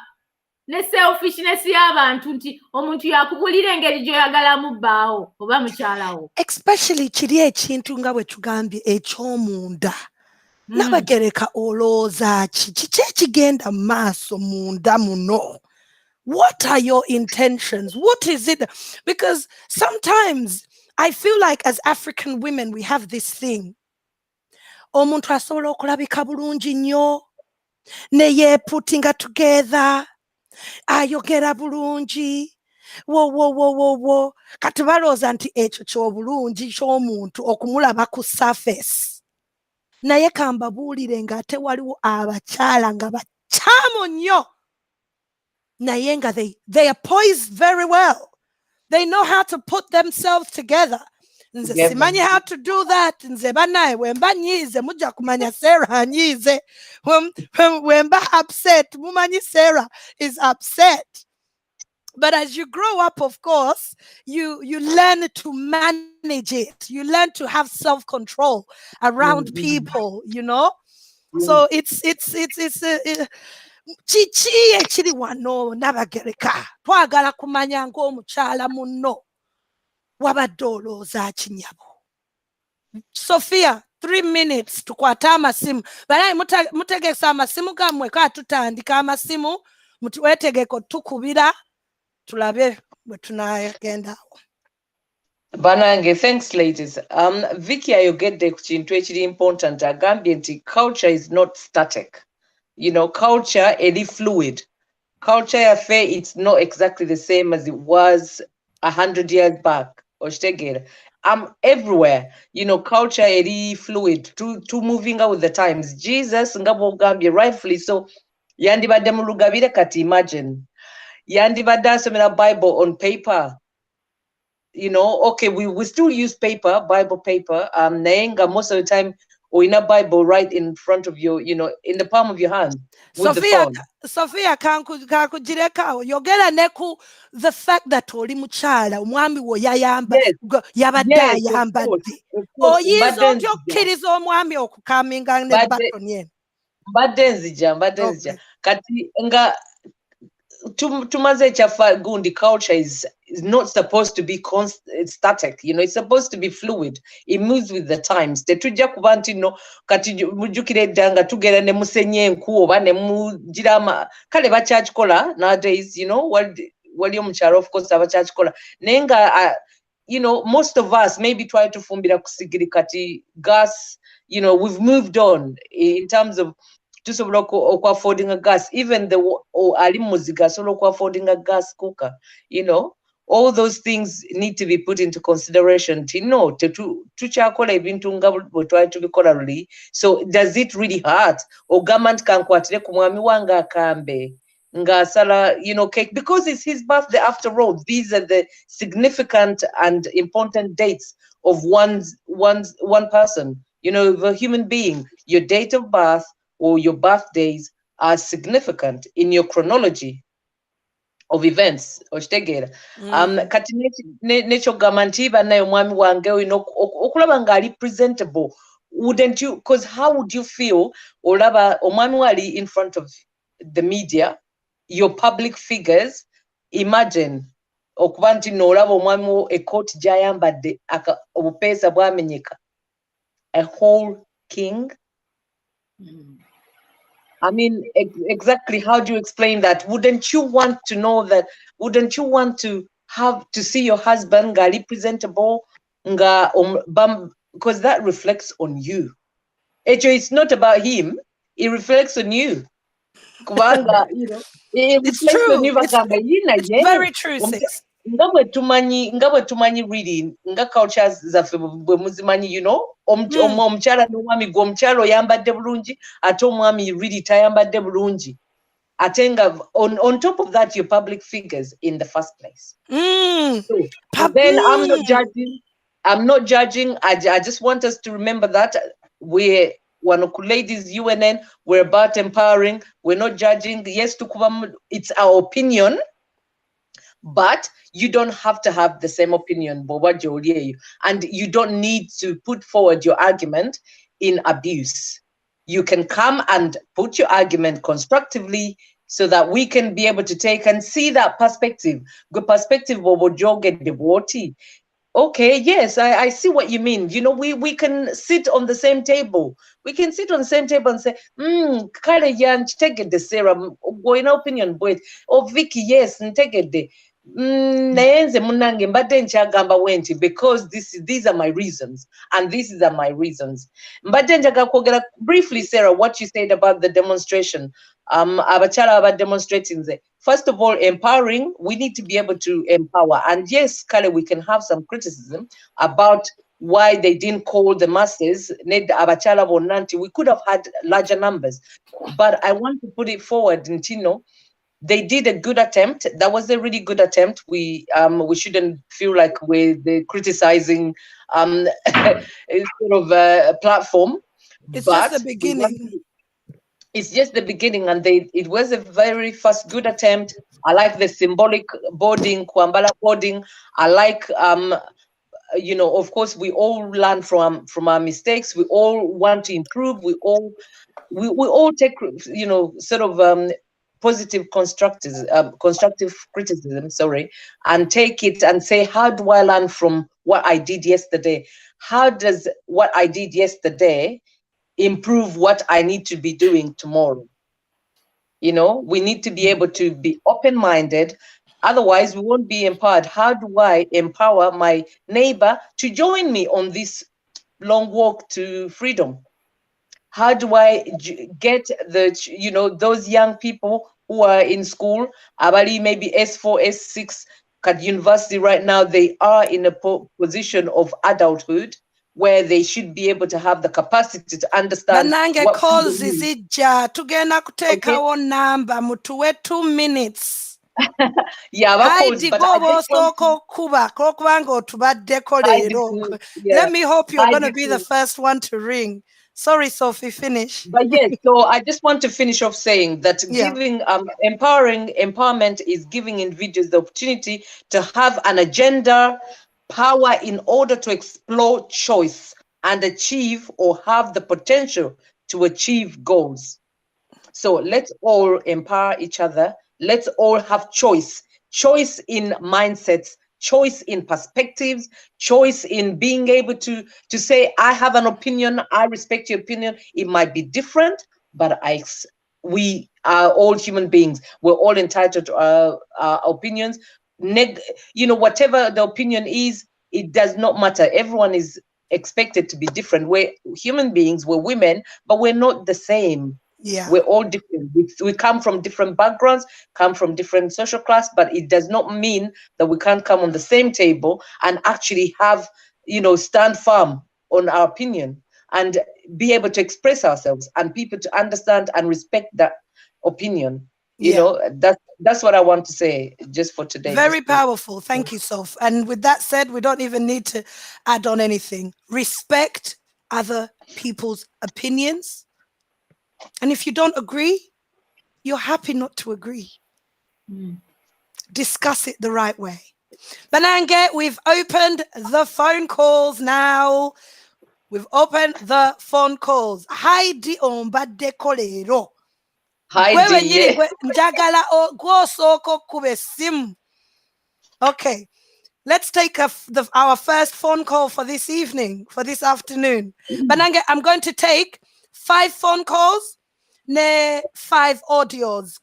ne selfishness y'abantu nti omuntu yakubulira engeri gy'oyagalamu bbaawo oba mukyalawo. Especially kiri ekintu nga bwe tugambye eky'omunda. Nabagereka olowooza kiki ekigenda mu maaso munda muno? What are your intentions? What is it? Because sometimes I feel like as African women we have this thing. Omuntu asobola okulabika bulungi nnyo ne yeeputinga together ayogera bulungi wo kati balooza nti ekyo ky'obulungi ky'omuntu okumulaba ku surface. Naye kambabuulire ng'ate waliwo abakyala nga bakyamu nnyo naye nga they are poised very well. They know how to put themselves together. nze simanyi how to do that. Nze banaye wemba nyize mujja kumanya Sarah anyize. Wemba upset mumanyi Sarah is upset. But as you grow up, of course, you learn to manage it. You learn to have self-control around people, you know. So it's chichi ekiri wano nabagereka twagala kumanya ng'omukyala munno wabadde olowooza kinyabo. Sophia, 3 minutes tukwata amasimu. Banaye mutegesa amasimu gammwe ka tutandika amasimu wetegeko tukubira tulabe bwe tunagenda. Banange, thanks ladies. Vicky ayogedde ku kintu ekiri important agambye nti culture is not static. You know, culture eri fluid. Culture yaffe, it's not exactly the same as it was 100 years back. Oshtegera. Everywhere, you know, culture eri fluid to moving out with the times. Jesus ngabo gambye rightfully so yandibadde mu lugabire kati imagine. Yandibadde asomera Bible on paper. You know, okay, we still use paper, Bible paper. Naenga most of the time, or in a Bible right in front of you, you know, in the palm of your hand. Sophia, kakugirekawo yogera neku the fact that oli mukyala omwami wo yayamba yabadde ayambadde oyinza otya okkiriza omwami okukaminga ne batoni eno. Mbadde nzija kati nga tumaze ekyafa gundi culture is not supposed to be static, you know, it's supposed to be fluid. It moves with the times. Tetujja kuba nti no kati mujjukira edda nga tugera ne musenya enku oba ne mugirama kale bakyakikola nowadays, you know, wali omukyalo of course abakyakikola naye nga you know, most of us maybe try to fumbira ku sigiri kati gas, you know, we've moved on in terms of tusobola affording a gas, even the ali muziga sobola affording a gas cooker, you know. All those things need to be put into consideration. No, tuchakola ebintu nga bwe twali tubikola luli. So does it really hurt? Or government kankwatire ku mwami wange akambe nga sala, you know, cake because it's his birthday after all. These are the significant and important dates of one person. You know, the human being, your date of birth or your birthdays are significant in your chronology of events. Kati nekyogamba nti banaye omwami wange oyina okulaba nga ali presentable. Wouldn't you? Because how would you feel olaba omwami wali in front of the media, your public figures? Imagine okuba nti noolaba omwami wo ekkooti gy'ayambadde obupeesa bwamenyeka, a whole king. I mean, exactly how do you explain that? Wouldn't you want to know that? Wouldn't you want to have to see your husband gali presentable because that reflects on you. It's not about him, it reflects on you. Kubanga, you know, it reflects on you. It's very true, sis. Nga bwe tumanyi reading nga cultures zaffe bwe muzimanyi, you know, omukyala n'omwami gwe omukyala oyambadde bulungi ate omwami really tayambadde bulungi ate nga on top of that your public figures in the first place. So then I'm not judging. I just want us to remember that we're ladies UNN, we're about empowering, we're not judging. Yes, it's our opinion. But you don't have to have the same opinion, and you don't need to put forward your argument in abuse. You can come and put your argument constructively so that we can be able to take and see that perspective. Good perspective, okay, yes, I see what you mean. You know, we can sit on the same table. We can sit on the same table and say, Kale yan, take it the Sarah, going opinion, but oh Vicky, yes, take it the because these are my reasons and these are my reasons. Briefly, Sarah, what you said about the demonstration, about demonstrating. First of all, empowering, we need to be able to empower. And yes, Kale, we can have some criticism about why they didn't call the masses. We could have had larger numbers, but I want to put it forward, Ntino. they did a good attempt. That was a really good attempt. We shouldn't feel like we're criticizing sort of a platform. It's just the beginning. It's just the beginning, and it was a very first good attempt. I like the symbolic boarding, Kwambala boarding. I like of course we all learn from our mistakes. We all want to improve. We all take sort of positive constructive criticism, and take it and say, how do I learn from what I did yesterday? How does what I did yesterday improve what I need to be doing tomorrow? We need to be able to be open-minded. Otherwise, we won't be empowered. How do I empower my neighbor to join me on this long walk to freedom? How do I get those young people who are in school, Abali maybe S4, S6, at university right now, they are in a position of adulthood where they should be able to have the capacity to understand. Banange calls izijja tugenda kuteekawo number mutuwe 2 minutes. Yeah, Heidi gobo soko kuba kokubanga otubaddeko leero. Let me hope you're going to be the first one to ring. Sorry, Sophie, finish. But yes, so I just want to finish off saying that giving empowerment is giving individuals the opportunity to have an agenda, power in order to explore choice and achieve or have the potential to achieve goals. So let's all empower each other. Let's all have choice in mindsets, choice in perspectives, choice in being able to say, I have an opinion, I respect your opinion. It might be different, but we are all human beings. We're all entitled to our opinions. Whatever the opinion is, it does not matter. Everyone is expected to be different. We're human beings, we're women, but we're not the same. Yeah. We're all different. We come from different backgrounds, come from different social class, but it does not mean that we can't come on the same table and actually have, stand firm on our opinion and be able to express ourselves and people to understand and respect that opinion. That's what I want to say just for today. Very powerful. Thank you, Soph. And with that said, we don't even need to add on anything. Respect other people's opinions. And if you don't agree, you're happy not to agree. Discuss it the right way. Banange, we've opened the phone calls now. We've opened the phone calls. Heidi ombadde kolero. Heidi, njagala gwosooka okkuba essimu. Okay. Let's take our first phone call for this evening, for this afternoon. Banange, I'm going to take 5 phone calls, ne 5 audios.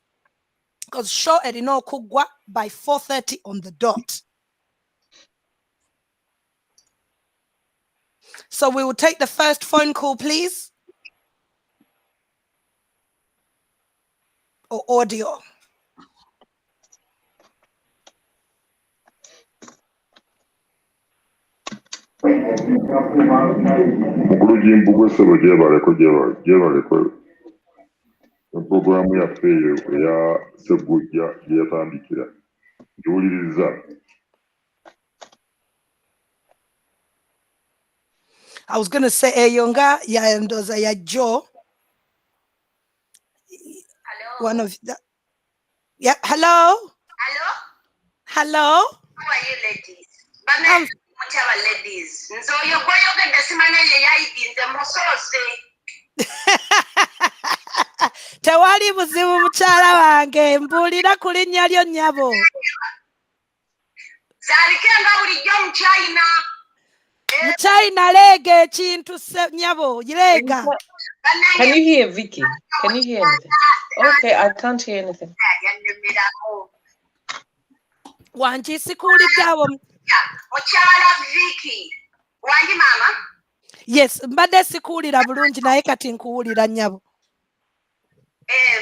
Because show erino kugwa by 4:30 on the dot. So we will take the first phone call, please. Or audio. Programu yaffe eya Ssegujja gye yatandikira ngiwuliriza. I was going to say eyonga ya ndoza ya Joe. Hello. One of the, yeah. Hello. Hello. Hello. How are you, ladies? Ladies. So you're going to get the Tewali buzibu mukyala wange mbuulira ku linnya lyo nnyabo. Zalikenga bulijjo mu China. Mu China leega ekintu nnyabo leega. Can you hear Vicky? Can you hear anything? Okay, I can't hear anything. Wanji sikuulidde abo. Mukyala Vicky. Wanji mama? Yes, mbadde sikuwulira bulungi naye kati nkuwulira nnyabo.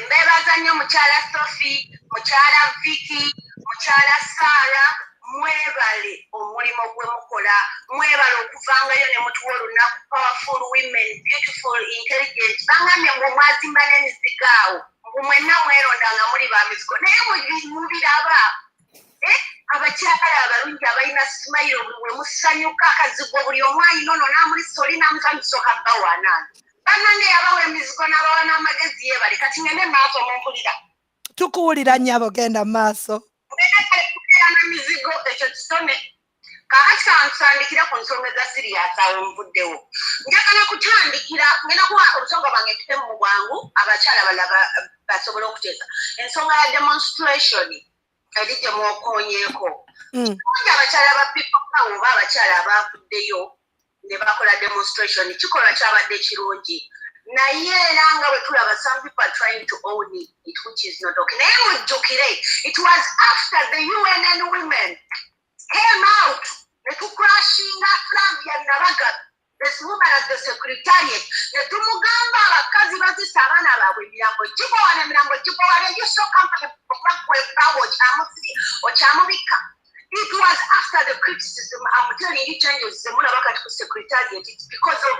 Mbebaza nnyo mukyala Sophie, mukyala Vicky, mukyala Sarah, mwebale omulimu gwe mukola, mwebale okuvangayo ne mutuwa olunaku powerful women, beautiful, intelligent, bangambye ng'omwazimba n'emizigaawo mwenna mwerondanga muli ba mizigo naye mubiraba abakyala abalungi abalina smile bwe musanyuka akazigwa buli omu ayina ono n'amulisa oli n'amusanyusa okabba waanaani bannange yabawa emizigo n'abawa n'amagezi yeebale kati ngende maaso mumpulira tukuwulira nnyabo genda mu maaso kubeera n'emizigo ekyo kitone kaakati kansandikira ku nsonga eza siriyasi awo nvuddewo njagala kutandikira ngenda kuwa obusonga bwange tutemu mu bwangu abakyala balaba basobola okuteesa ensonga ya demonstration eri gye mwokoonyeeko kirungi abakyala ba people power oba abakyala abaavuddeyo ne bakola demonstration kikolwa kyabadde kirungi naye era nga bwe tulaba some people are trying to own it which is not okay naye mujjukire it was after the UNN women came out ne tukrashinga Flavia Nabz this woman at the secretariat ne tumugamba abakazi bazisa abaana baabwe emirambo gibowane emirambo gibowane you so comfortable okwakwekawo okyamubika. It was after the criticism, I'm telling you, changes the Mulabaka to secretariat. It's because of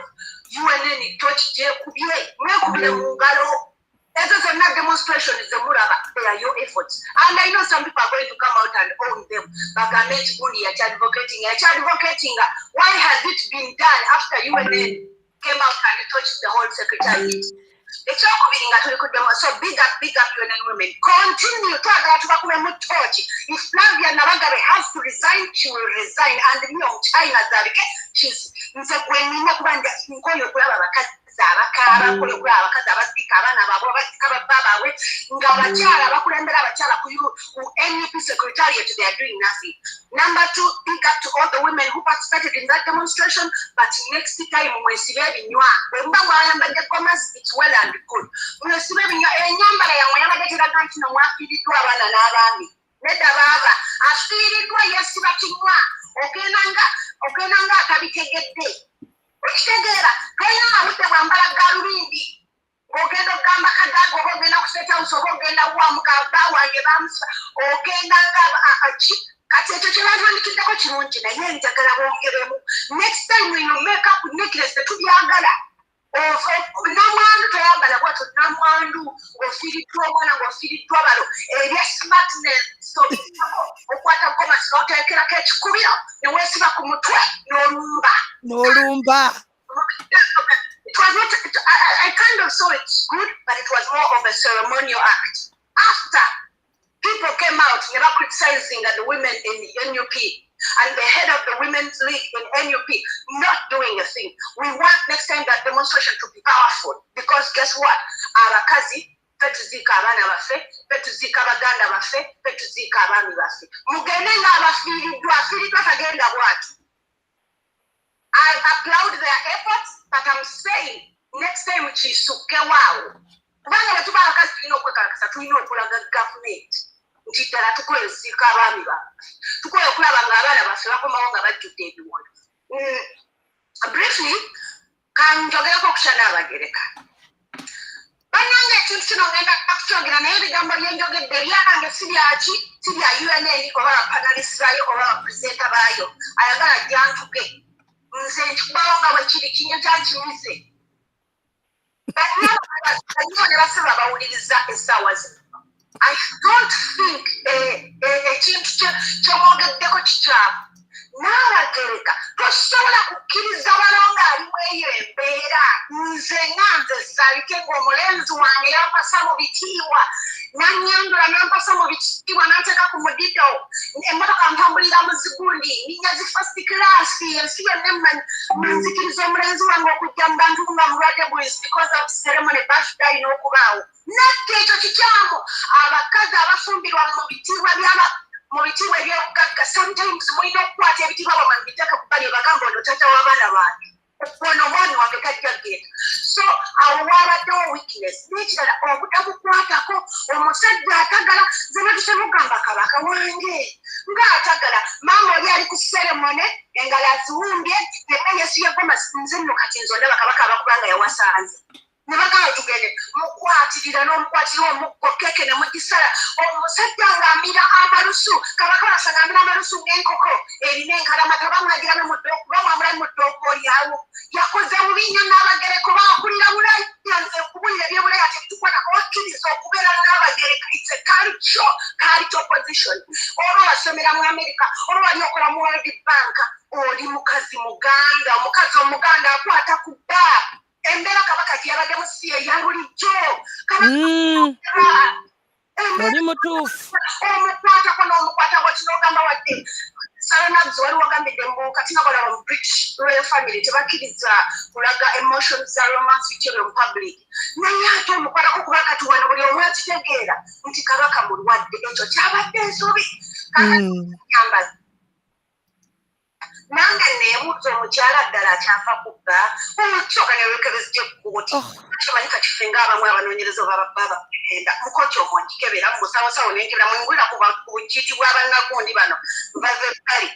UNN touch Jekubie, Mekubie Mungalo. That is not demonstration, is the Mulaba. They are your efforts. And I know some people are going to come out and own them. But I met only at advocating. Why has it been done after UNN came out and touched the whole secretariat? It's all coming to them. So big up UNN women. Continue to touch. If Flavia Nabz has to resign, she will resign. And the young China, she's when we know when abakara kulekula abakazi abasika abaana baabwe abasika bababa we ng'abakyala bakulembera abakyala ku NUP secretariat they are doing nothing. Number 2, big up to all the women who participated in that demonstration, but next time mwesibe ebinywa bwe muba mwayambadde commerce it's well and good mwesibe ebinywa ennyambala yammwe yabadde teraga nti nomwafiiriddwa abaana n'abaami nedda baaba afiiriddwa yesiba kinywa ogendanga atabitegedde okitegeera tolina mawudde bwambala galubindi ng'ogenda okugamba kadaaga oba ogenda kuseta house oba ogenda wamukaaba wange bamusa ogenda ngaki kati ekyo kye bavandikiddeko kirungi naye njagala bongeremu next time when you make up necklace tetubyagala namwandu toyambala bwatyo namwandu ng'ofiiriddwa omwana ng'ofiiriddwa balo ebya smartness okwata gomasi n'oteekerako ekikubiro ne weesiba ku mutwe n'olumba. It was not, I kind of saw it good, but it was more of a ceremonial act. After people came out, they were criticizing the women in the NUP and the head of the Women's League in NUP not doing a thing. We want next time that demonstration to be powerful because guess what? Abakazi, petuzika abana bafe, petuzika abaganda bafe, petuzika abaami bafe. Mugende nga abafiiriddwa kagenda bwatu. I applaud their efforts, but I'm saying next time kisuke waawo. Kubanga bwe tuba abakazi tulina okwekalakasa tulina okulaga gavumenti nti ddala tukwesiika abaami baffe. Tukola okulaba ng'abaana baffe bakomawo nga bajjudde ebiwona. Briefly, kanjogerako okukyana abagereka. Bannange ekintu kino ngenda kukyogera naye ebigambo bye njogedde byange si bya UNN oba abapanalisi baayo oba abapresenta baayo ayagala gyantuge. Nze nkibawo nga bwe kiri kinyota nkimise. Bannange ne basaba bawuliriza essaawa zino. I don't think ekintu kyemwogeddeko kikyamu. N'abagereka tosobola kukkiriza balonga alimu eyo embeera. Nze saalike ng'omulenzi wange yampasa mu bitiibwa n'annyandula n'ampasa mu bitiibwa n'anteeka ku mudido emmotoka ntambulira mu zigundi ninnya zi first class ensi yonna emmanyi nzikiriza omulenzi wange okujja mu bantu nga mulwadde bwezi because of ceremony birthday alina okubaawo. Nadde ekyo kikyamu abakazi abafumbirwa mu bitiibwa eby'obugagga sometimes mulina okukwata ebitiibwa bamabiteeka ku bbali bagamba ono tata w'abaana bange ono omwami wange tajja genda. So awo waabaddewo weakness n'ekirala obutabukwatako omusajja atagala zena tusemugamba kabaka wange ng'atagala maama oli ali ku seremone engalo aziwumbye yenna yesu yegomasi nze nno kati nze ondaba kabaka abakubanga yawasanze ne bagala tugende mukwatirira n'omukwatirira omukko keke ne mugisala omusajja ng'amira amalusu kabaka basanga amira amalusu ng'enkoko erina enkalamata bamulagira bamwamulayo mu ddoogo olyawo yakoze bubi nnyo n'abagereko baakulira bulayi kubulira ebyobulayi ate bitukwata okkiriza okubeera position oba wasomera mu America oba wali okola mu World Bank oli mukazi muganda omukazi omuganda akwata ku bba embeera kabaka gyabadde mu siye ya bulijjo oli mutuufu omukwatako n'omukwatako kinogamba wadde Nabz wali wagambidde mbu kati nakola mu British royal family tebakkiriza kulaga emotions za romance video mu public naye ate omukwatako kuba kati wano buli omu akitegeera nti kabaka mulwadde ekyo kyabadde ensobi yambaza nange neebuuza omukyala ddala akyafa kubba omukyooka newekebezijo ekkooti kimanyi kati ffe ng'abamu abanoonyereza oba babagenda mukooti omwo nkikebera musawosawo nenkebera mwengulira ku bukiitibwa abannagundi bano bave bbali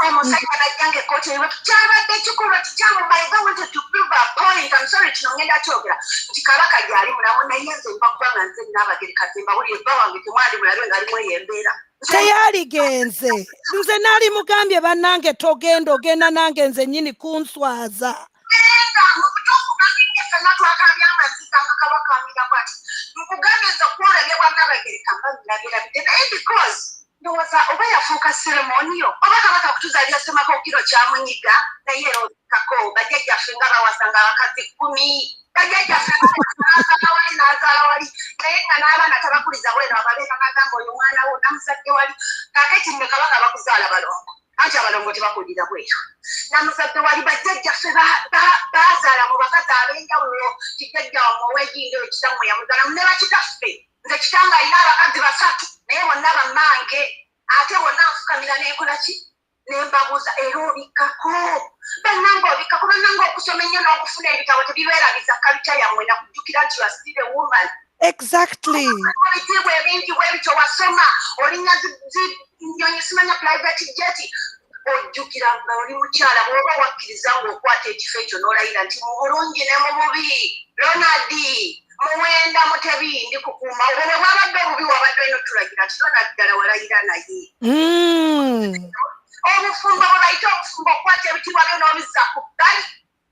omusajja najjange ekkooti eyo kyabadde kikolwa kikyamubayiga wanted to prove a point I'm sorry kino ngenda kyogera nti kabaka gyali mulamu naye nze mba kubanga nze Naabagereka mbawulira ebba wange temwali mulabe ng'alimu eyo embeera teyaligenze nze nali mugambye bannange togenda ogenda nange nze nnyini kunswaza ndowooza oba yafuuka ceremonial oba kabaka kutuzaalira semako kiro kyamunyiga naye erookako bajjajjaffe nga bawasanga abakazi 10 bajjajjaffe wali n'azaala wali naye nga n'abaana tabakuliza bweno ababeera nagamba oyo mwana wo namuzadde wali kaakati mme kabaka bakuzaala balongo anti abalongo tebakulira bwetyo namuzadde wali bajjajjaffe bazaala mu bakazi ab'enjawulo kijjajja omuwegingo ekitammwe yamuzaala ne bakitaffe nze kitanga alina abakazi 3 naye bonna bammange ate bonna nfukamira n'enkola ki nembabuuza era obikkako bannange obikkako bannange okusoma ennyo n'okufuna ebitabo tebibeerabiza kalita yammwe nakujjukira nti you are still a woman exactly ebitiibwa ebingi bwe bityo wasoma olinya nyonyi simanya private jet ojjukira nga oli mukyala bw'oba wakkiriza ng'okwata ekifo ekyo n'olayira nti mu bulungi ne mu bubi Ronald muwenda mutebi ndi kukuuma obwo bwe bwabadde obubi wabadde olina otulagira nti Ronald ddala walayira naye obufumbo bwe bayita obufumbo okwata ebitiibwa byo n'obizza ku bbali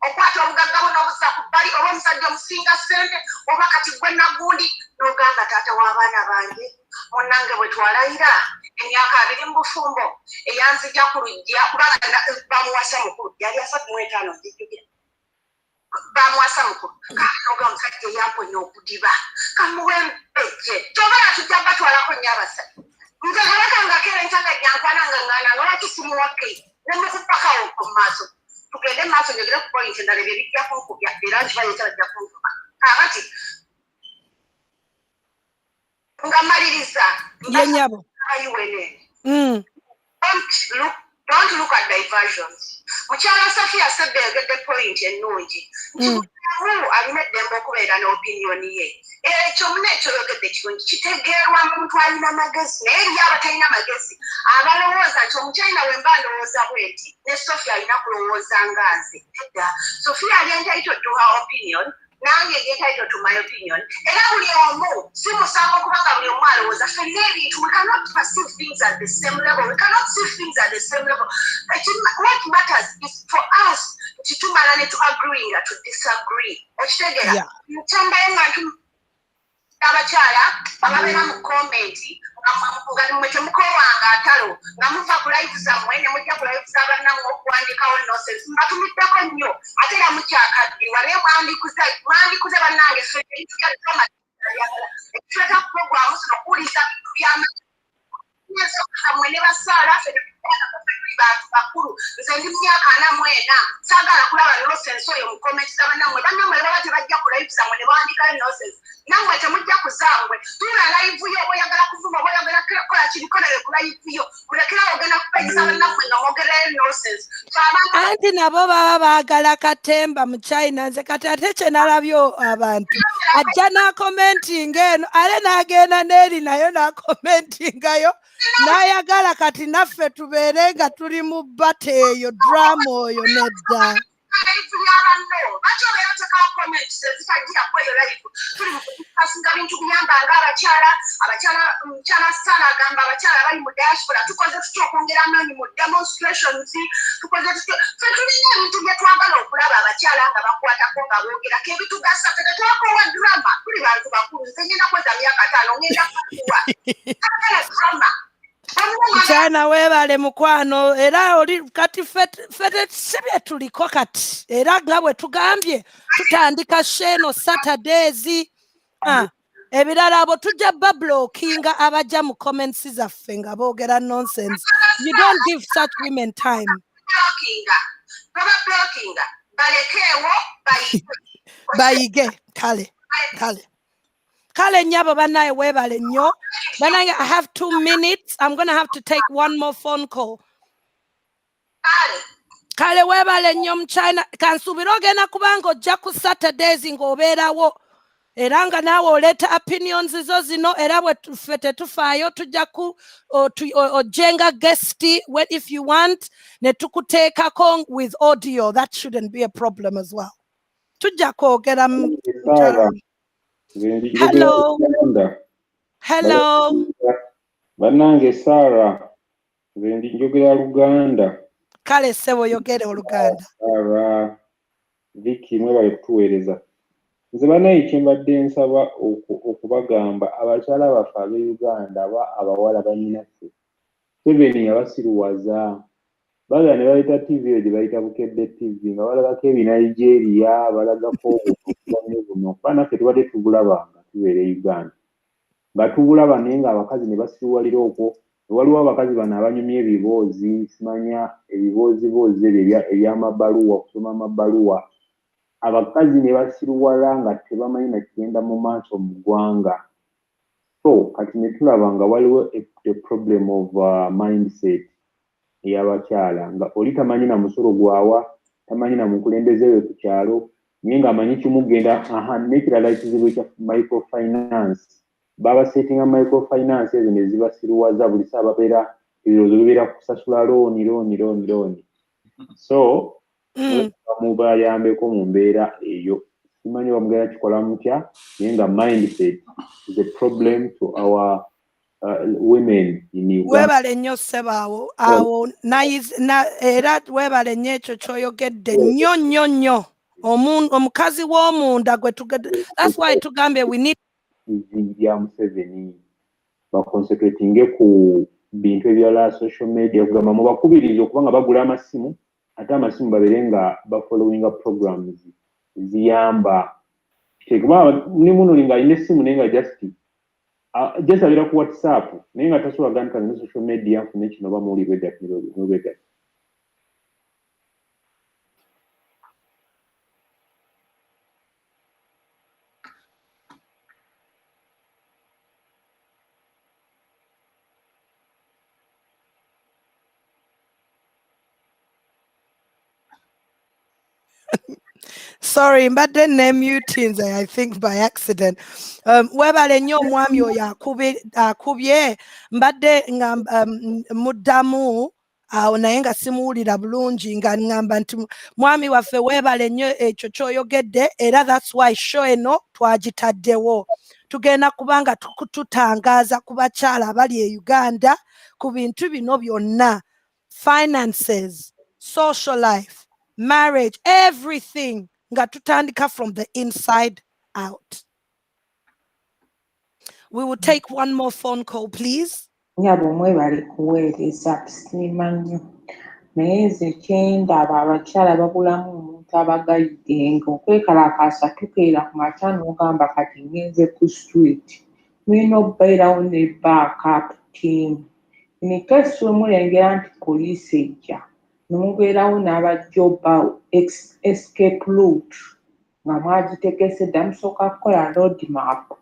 okwata obugagga bwo n'obuzza ku bbali oba omusajja omusinga ssente oba kati gwe nagundi n'oganga taata w'abaana bange munnange bwe twalayira emyaka 2 mu bufumbo eyanzija ku lujja kubanga bamuwasa mukulu yali 35 nzijjukira bamuwasa mukulu kaanoga omusajja eyamponya okudiba kamuwempejje kyobala tujja batwalako nnyo abasajja nze kabaka kera enkyanga gyankwana nga ngana nga lwaki simuwakke nemukupakawo mu maaso tugende mu maaso njogere ku point endala ebyo bijja kunkubya era nti bayita bajja kunkuma kakati nga maliriza yenyabo UNN don't look at diversions mukyala Safia Sebbe yagedde point ennungi alina eddembe okubeera n'opinioni ye ekyo muna ekyo yogedde kirungi kitegeerwa muntu alina magezi naye eriyo abatalina magezi abalowooza nti omukyalina we mba ndowooza bweti ne Sofia alina kulowooza nga nze edda Sofia ali entitled to her opinion nange ndi entitled to my opinion era buli omu si musango kubanga buli omu alowooza ffenna ebintu we cannot perceive things at the same level we cannot see things at the same level what matters is for us titumala ne to agree nga to disagree okitegeera ntambaye nga abakyala ababeera mu komenti nga mmwe temukoowanga atalo nga muva ku live zammwe ne mujja ku live z'abannammwe okuwandikawo nonsense mbatumiddeko nnyo ate era mukyakaddiwa naye mwandikuze bannange ekituleta ku programu zino okuwuliza bintu byamwe ne basaala bantu bakulu nze ndi myaka 44 saagala kulaba nonsense oyo mu komenti z'abannammwe bannammwe baba tebajja ku live zammwe ne bawandikayo nonsense nammwe temujja kuzangwe tula live yo oyagala kuvuma oyagala kola kirikolere ku live yo mulekerawo ogenda ku page z'abannammwe nga mwogerayo nonsense anti nabo baba baagala katemba mu China nze kati ate kye nalabyo abantu ajja n'akomentinga eno ale n'agenda n'eri nayo n'akomentingayo n'ayagala kati naffe tubeere nga tuli mu bata eyo drama oyo nedda live ya abanno bakyobera tekawo comments ezitagira kweyo live tuli mu kukasinga bintu kuyamba omukyala Sala agamba abakyala bali mu diaspora tukoze tutya okwongera amaanyi mu demonstrations tukoze tutya fe tulina ebintu bye twagala okulaba abakyala nga bakwatako nga boogerako ebitugasa tetwakowa drama tuli bantu bakulu nze ngenda kweza myaka 5 ngenda kukuwa drama Chana webale mukwano era oli kati fete sibye tuliko kati era nga bwe tugambye tutandika sheno Saturdays ebirala abo tujja blockinga abajja mu comments zaffe nga boogera nonsense. You don't give such women time. Blockinga balekewo bayige kale nyabo banaye webale nnyo banaye. I have 2 minutes. I'm going to have to take one more phone call. Kale webale nnyo mchina kansubira ogenda kubanga ojja ku Saturdays ng'obeerawo era nga naawe oleeta opinions zo zino era bwe ffe tetufaayo tujja ku ojenga guest if you want ne tukuteekako with audio. That shouldn't be a problem as well. Tujja kwogera Hello. Banange Sarah. Nze njogera Luganda. Kale sebo yogere Oluganda. Sarah. Viki mwe bali kutuweereza. Nze banaye kyembadde nsaba okubagamba abakyala baffe ab'e Uganda abawala banyinaffe. Seveni yabasiruwaza. Baga ne bayita TV gye bayita Bukedde TV nga balagako ebinigeria balagako buno kuba naffe tubadde tubulabanga tubeera e Uganda nga tubulaba naye nga abakazi ne basiruwalira okwo. Waliwo abakazi bano abanyumya ebiboozi simanya ebiboozi eby'amabaluwa okusoma amabaluwa abakazi ne basiruwala nga tebamanyi na kigenda mu maaso mu ggwanga. So kati ne tulaba nga waliwo a problem of mindset y'abakyala nga oli tamanyi na musolo gwawa tamanyi na mukulembeze we ku kyalo naye ng'amanyi kimugenda n'ekirala ekizibu ekya microfinance baba settinga microfinance ezo ne zibasiruwaza buli saa babeera ebirowoozo bibeera kusasula looni. So mubayambeko mu mbeera eyo simanyi bamugenda kikola mutya naye nga mindset is a problem to our women in Uganda. Webale nnyo ssebaawo awo era webale nnyo ekyo ky'oyogedde nnyo omukazi w'omunda gwe tugedde. That's why tugambe we need bya Museveni baconcentratinge ku bintu ebyala social media kugamba mubakubiriza okuba nga bagula amasimu ate amasimu babeere nga bafollowinga programs ziyamba kuba ni muno nga alina essimu naye nga just abira ku WhatsApp naye nga tasobola gandika ne social media nfune kino bamuwulirwe ddala. Sorry, mbadde mutinze I think by accident. Webale nnyo omwami oyo akubye mbadde nga muddamu awo naye nga simuwulira bulungi nga ngamba nti mwami waffe webale nnyo ekyo ky'oyogedde era that's why show eno twagitaddewo. Tugenda kubanga tutangaaza ku bakyala abali e Uganda ku bintu bino byonna: finances, social life, marriage, everything. Nga tutandika from the inside out. We will take one more phone call, please. Nyabo mwebale kuweereza tusiima nnyo naye nze kyendaba abakyala babulamu omuntu abagayidde ng'okwekalakaasa tukeera ku makya n'ogamba kati ngenze ku street. Mulina okubeerawo ne backup team. In case mulengera nti poliisi ejja nemubeerawo n'abajjoba escape route nga mwagitegese dda musooka kukola road map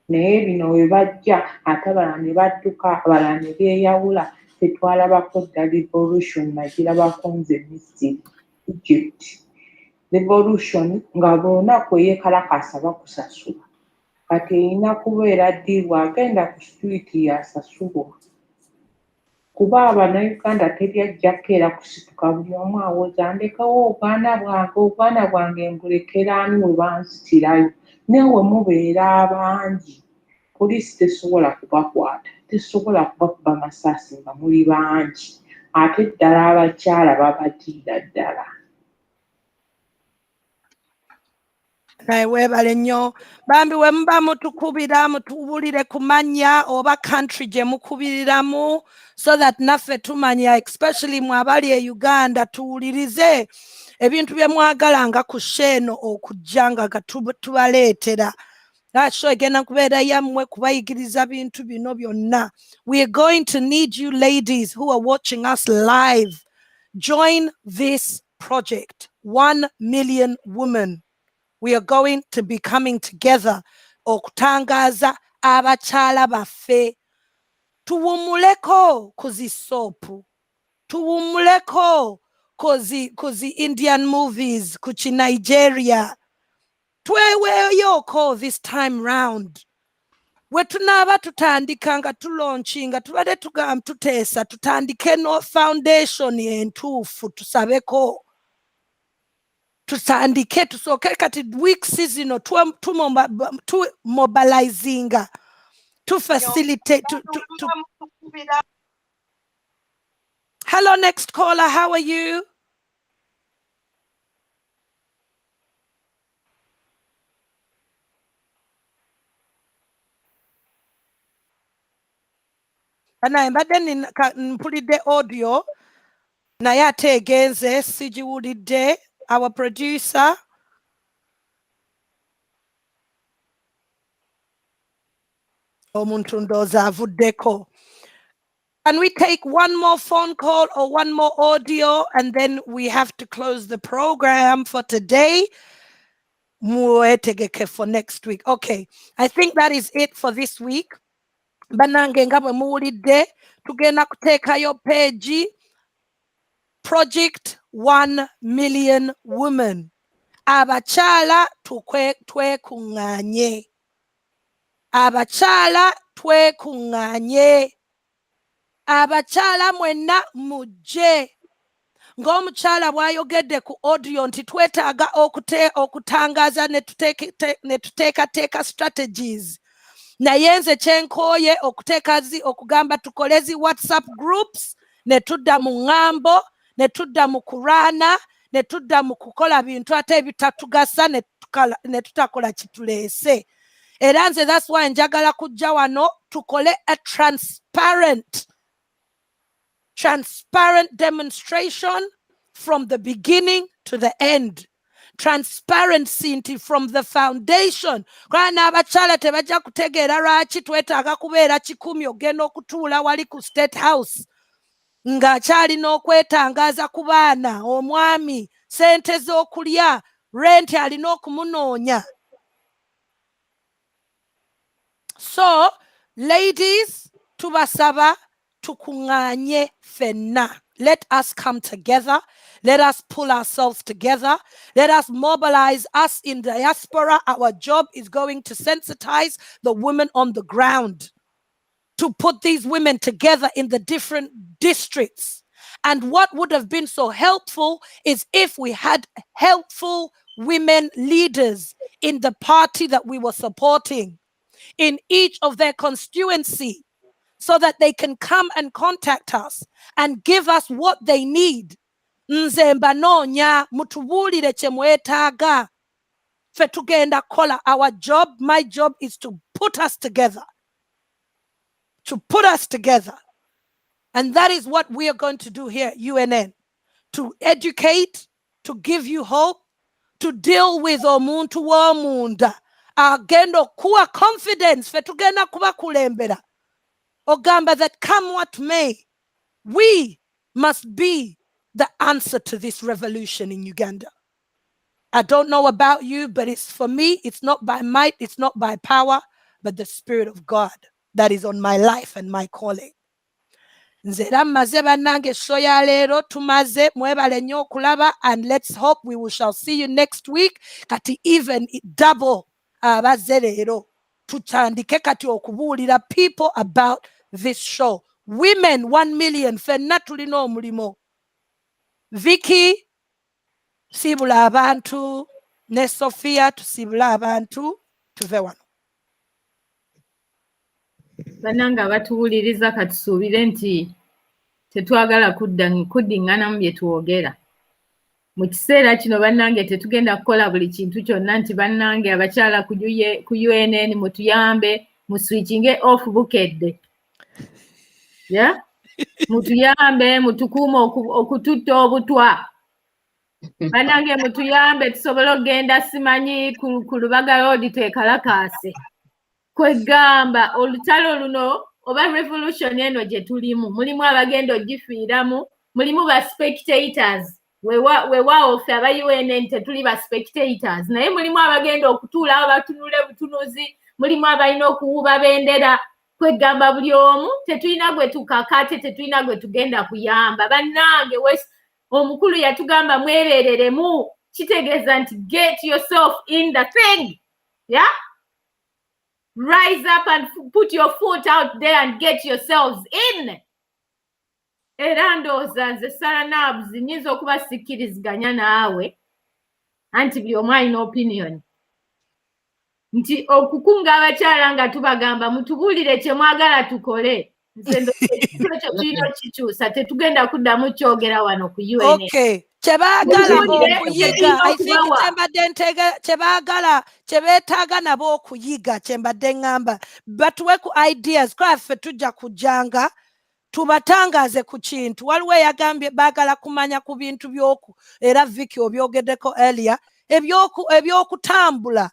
naye bino we bajja ate abalala ne badduka abalala ne beeyawula tetwalabako dda revolution nagirabako nze Misiri Egypt revolution nga bulunaku eyeekalakasa bakusasula kati erina kubeera ddi bw'agenda ku street yasasulwa kuba Abannayuganda tebyajja kukeera kusituka buli omu awooza ndekawo Obuganda bwange mbulekera ani we bansitirayo. Newe mubeera abangi, poliisi tesobola kubakwata, tesobola kubakuba masasi nga muli bangi. Ate ddala abakyala babatiira ddala. naye weebale nnyo bambi we muba mutukubira mutubuulire ku mannya oba country gye mukubiriramu so that naffe tumanya especially mu abali e Uganda tuwulirize ebintu bye mwagala nga ku sheeno okujja nga tubaleetera. Sho egenda kubeera yammwe kubayigiriza bintu bino byonna. We are going to need you ladies who are watching us live. Join this project, 1 million women. We are going to be coming together okutangaza abakyala baffe. Tuwumuleko kuzi soapu. Tuwumuleko kuzi Indian movies, kuchi Nigeria. Tweweeyoko this time round. We tunaaba tutandika nga tulaunchinga tubadde tugamba tuteesa tutandike no foundation entuufu tusabeko. Tutandike tusooke kati weeks zino tu mobilizinga to facilitate to. Hello, next caller, how are you? Naye mbadde mpulidde audio naye ate egenze sigiwulidde. Our producer. Omuntu ndowooza avuddeko. Can we take one more phone call or one more audio and then we have to close the program for today? Muwetegeke for next week. Okay, I think that is it for this week. Banange nga bwe muwulidde tugenda kuteekayo page Project 1 million women. Abakyala twekuŋŋaanye. Abakyala twekuŋŋaanye. Abakyala mwenna mujje. Ng'omukyala bw'ayogedde ku audio nti twetaaga okutangaza ne tuteekateeka strategies. Naye nze kyenkooye okugamba tukolezi WhatsApp groups ne tudda mu ŋŋambo ne tudda mu kurwana ne tudda mu kukola bintu ate ebitatugasa ne tutakola kituleese. Era nze that's why njagala kujja wano tukole a transparent demonstration from the beginning to the end. Transparency from the foundation. Kwa n'abakyala tebajja kutegeera lwaki twetaaga kubeera 100 ogenda okutuula wali ku State House ng'akyalina okwetangaaza ku baana, omwami, sente z'okulya, rent alina okumunoonya. So, ladies, tubasaba tukuŋŋaanye ffenna. Let us come together. Let us pull ourselves together. Let us mobilize us in diaspora. Our job is going to sensitize the women on the ground, to put these women together in the different districts. And what would have been so helpful is if we had helpful women leaders in the party that we were supporting, in each of their constituency, so that they can come and contact us and give us what they need. Nze mbanoonya mutubuulire kye mwetaaga. Ffe tugenda kola. Our job, my job, is to put us together. To put us together. And that is what we are going to do here at UNN. To educate, to give you hope, to deal with omuntu w'omunda. Agenda okuwa confidence. Ffe tugenda kubakulembera. Ogamba that come what may, we must be the answer to this revolution in Uganda. I don't know about you, but it's for me, it's not by might, it's not by power, but the Spirit of God that is on my life and my calling. Nzera mmaze bannange show ya leero tumaze mwebale nnyo okulaba, and let's hope we shall see you next week. Kati even double abazze leero tutandike kati okubuulira people about this show. women 1 million fenna tulina omulimo. Vicky sibula abantu ne Sophia tusibula abantu tuve wano. Bannange abatuwuliriza katusuubire nti tetwagala kuddingana mu bye twogera. Mu kiseera kino bannange tetugenda kukola buli kintu kyonna nti bannange abakyala ku UNN mutuyambe mu switchinge off bukedde. Yeah? Mutuyambe mutukuume okututta obutwa. Bannange mutuyambe tusobole okugenda simanyi ku Lubaga Road twekalakaase. Kwegamba olutalo luno oba revolution eno gye tulimu mulimu abagenda ogifiiramu, mulimu ba spectators. Weewaawo ffe aba UNN tetuli ba spectators, naye mulimu abagenda okutuulawo batunule butunuzi, mulimu abalina okuwuba bendera. Kwegamba buli omu tetulina gwe tukakate, tetulina gwe tugenda kuyamba. Bannange omukulu yatugamba mwereereremu, kitegeeza nti get yourself in the thing. Yeah? Rise up and put your foot out there and get yourselves in. Era ndowooza nze Sarah Nabz nnyinza okubasikkiriziganya naawe anti buli omu alina opinion nti okukunga abakyala nga tubagamba mutubuulire kye mwagala tukole. Nze ndowooza tulina okikyusa, tetugenda kuddamu kyogera wano ku UNN. Okay. Kyebaagala okuyiga, I think kyebeetaaga nabo okuyiga kyembadde ngamba batuwe ku ideas kwa ffe tujja kujjanga tubatangaaze ku kintu. Waliwo eyagambye baagala kumanya ku bintu by'oku era Vicky obyogeddeko earlier ebyokutambula.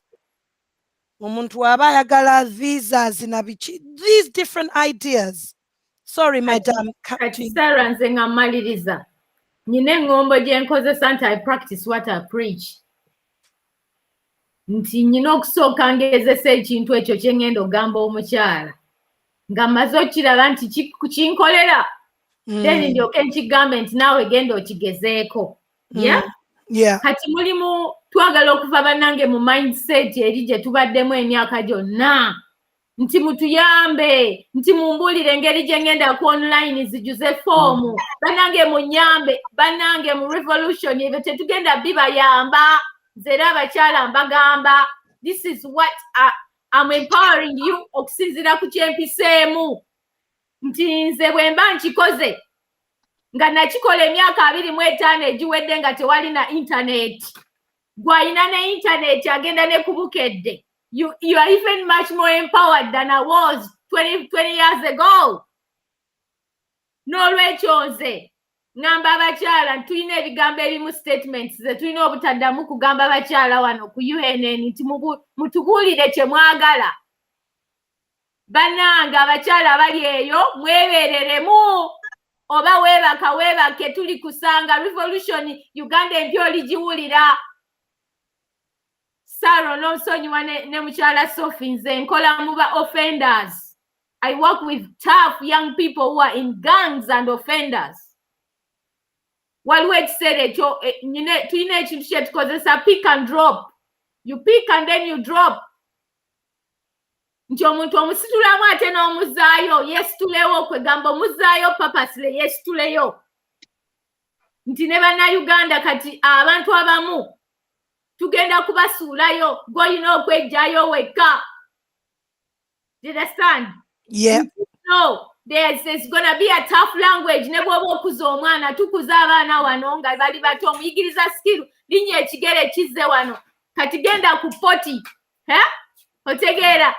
Omuntu waba ayagala visas na biki, these different ideas. Sorry madam. Kati Sarah nze nga mmaliriza. Nyina engombo gye nkozesa nti I practice what I preach. Nti nyina okusooka ngezesa ekintu ekyo kye ngenda ogamba omukyala. Nga mmaze okiraba nti kinkolera. Then ndyoke nkigambe nti naawe genda okigezeeko. Yeah? Kati mulimu twagala okuva bannange mu mindset eri gye tubaddemu emyaka gyonna. Nti mutuyambe, nti mumbuulire engeri gye ngenda ku online zijuze foomu. Bannange munyambe, bannange mu revolution ebyo tetugenda bibayamba. Nze era abakyala mbagamba, this is what I'm empowering you okusinziira ku kyempiseemu. Nti nze bwe mba nkikoze nga nakikola emyaka 25 egiwedde nga tewali na internet. Gw'alina ne internet agenda ne kubukedde. You are even much more empowered than I was 20 years ago. N'olwekyo nze ngamba abakyala tulina ebigambo ebimu statements ze tulina obutaddamu kugamba abakyala wano ku UNN nti mutubuulire kye mwagala. Bannange abakyala abali eyo mwebeereremu oba weebake tuli kusanga revolution Uganda empya oligiwulira. Sarah n'onsonyiwa ne mukyala Sophie nze nkola mu ba offenders. I work with tough young people who are in gangs and offenders. Waliwo ekiseera ekyo tulina ekintu kye tukozesa pick and drop. You pick and then you drop. Nti omuntu omusitulamu ate n'omuzaayo yeesitulewo okwegamba omuzaayo papasile yeesituleyo. Nti ne bannayuganda kati abantu abamu tugenda kubasuulayo gw'olina okwejjayo wekka. Do you understand? Yeah. No, there's gonna be a tough language. Ne bw'oba okuza omwana tukuza abaana wano nga bali bato omuyigiriza skill linnya ekigere kizze wano kati genda ku 40. Otegeera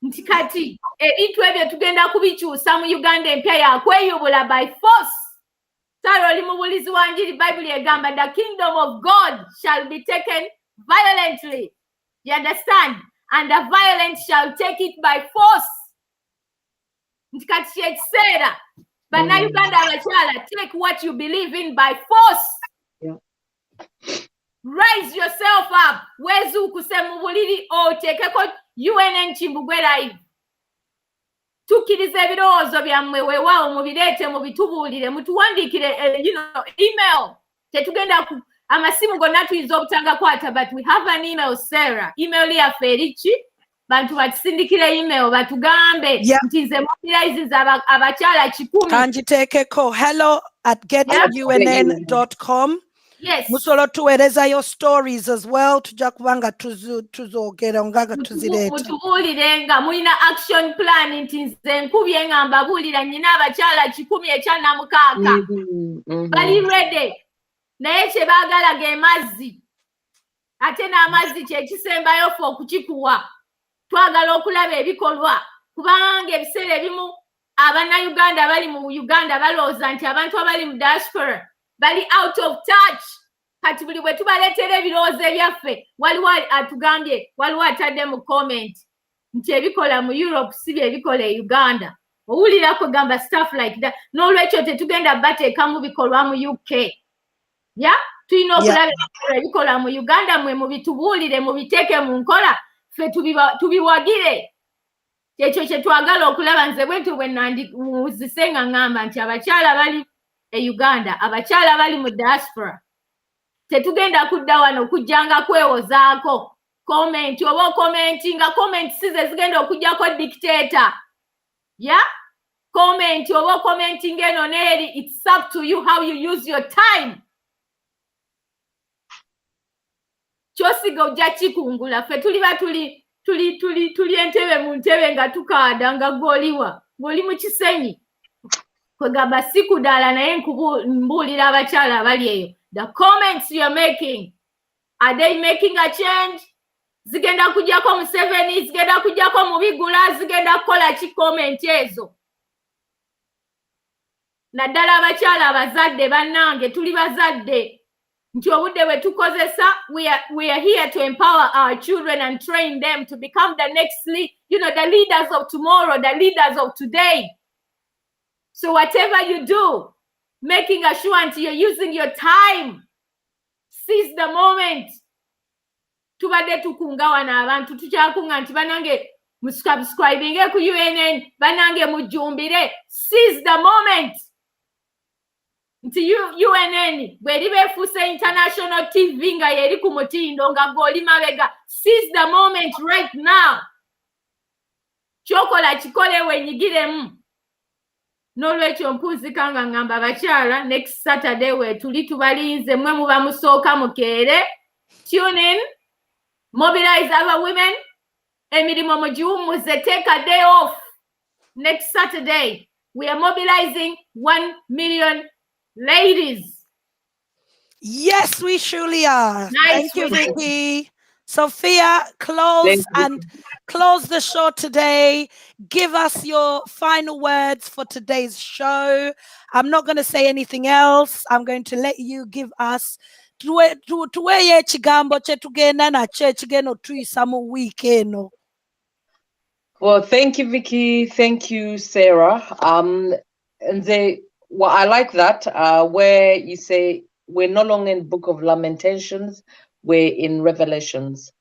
nti kati ebintu ebyo tugenda kubikyusa mu Uganda empya yakweyubula by force. Saro oli mubulizi wa njiri Bible egamba the kingdom of God shall be taken violently. You understand? And the violent shall take it by force. Nti kati ekiseera bannayuganda abakyala take what you believe in by force. Raise yourself up. Wezuukuse mu buliri oteekeko UNN Kimbugwe live. Tukkiriza ebirowoozo byammwe weewaawo mubireete mubitubuulire mutuwandiikire email. Tetugenda amasimu gonna tuyinza obutanga kwata but we have an email Sarah. Email yaffe eriki bantu batusindikire email batugambe Yeah. nti nze mobilizing abakyala 100. Kanjitekeko hello@getunn.com. Yes. Musolo tuweereza your stories as well. Tujja kubanga tuzoogera ngaga tuzireeta. Mutubuulire nga mulina action plan nti nze nkubye nga mbabuulira nyina abakyala 100 ekyannamukaaka. Bali ready. Naye kye baagala ge mazzi. Ate n'amazzi kyekisembayo ffe okukikuwa. Twagala okulaba ebikolwa. Kubanga ebiseera ebimu Abannayuganda bali mu Uganda balowooza nti abantu abali mu diaspora bali out of touch. Kati buli bwe tubaleetera ebirowoozo ebyaffe waliwo atugambye waliwo atadde mu comment nti ebikola mu Europe si bye bikola e Uganda. Owulira kugamba stuff like that. N'olwekyo tetugenda bateekamu bikolwa mu UK. Ya tulina okulaba ebikola mu Uganda mwe mubitubuulire mubiteeke mu nkola ffe tubiwagire. Ekyo kye twagala okulaba nze bwentu bwe nandimuzise nga ngamba nti abakyala bali e Uganda abakyala bali mu diaspora tetugenda kudda wano kujjanga kwewozaako comment oba commentinga comment size zigenda okujjako dictator ya comment oba commenting eno neeri it's up to you how you use your time. Kyosiga ojja kikungula ffe tuliba tuli entebe mu ntebe nga tukaada nga gwoliwa ng'oli mu kisenyi kwegamba si kudaala naye mbuulira abakyala abali eyo. The comments you're making, are they making a change? Zigenda kujjako mu 7, zigenda kujjako mu bigula, zigenda kukola ki comment ezo? Naddala abakyala abazadde bannange tuli bazadde nti obudde bwe tukozesa we are here to empower our children and train them to become the next the leaders of tomorrow, the leaders of today. So whatever you do, making sure until you're using your time, seize the moment. Tubadde tukungawa n'abantu tukyakunga nti banange musubscribing ku UNN banange mujumbire. Seize the moment. Nti UNN bweri befuuse international TV nga yeri ku mutindo nga gwoli mabega. Seize the moment right now. Kyokola kikole wenyigiremu. N'olwekyo mpuuzika nga ngamba abakyala next Saturday we tuli tubalinze mmwe muba musooka mukeere. Tune in, mobilize other women. Emirimu mugiwummuze, take a day off. Next Saturday we are mobilizing 1 million ladies. Yes, we surely are. Nice. Thank you, Vicky. Sophia, close the show today. Give us your final words for today's show. I'm not going to say anything else. I'm going to let you give us tuweye ekigambo kye tugenda nakyo ekigenda otuyisa mu wiiki eno. Well, thank you, Vicky. Thank you, Sarah. I like that where you say we're no longer in Book of Lamentations, we're in Revelations.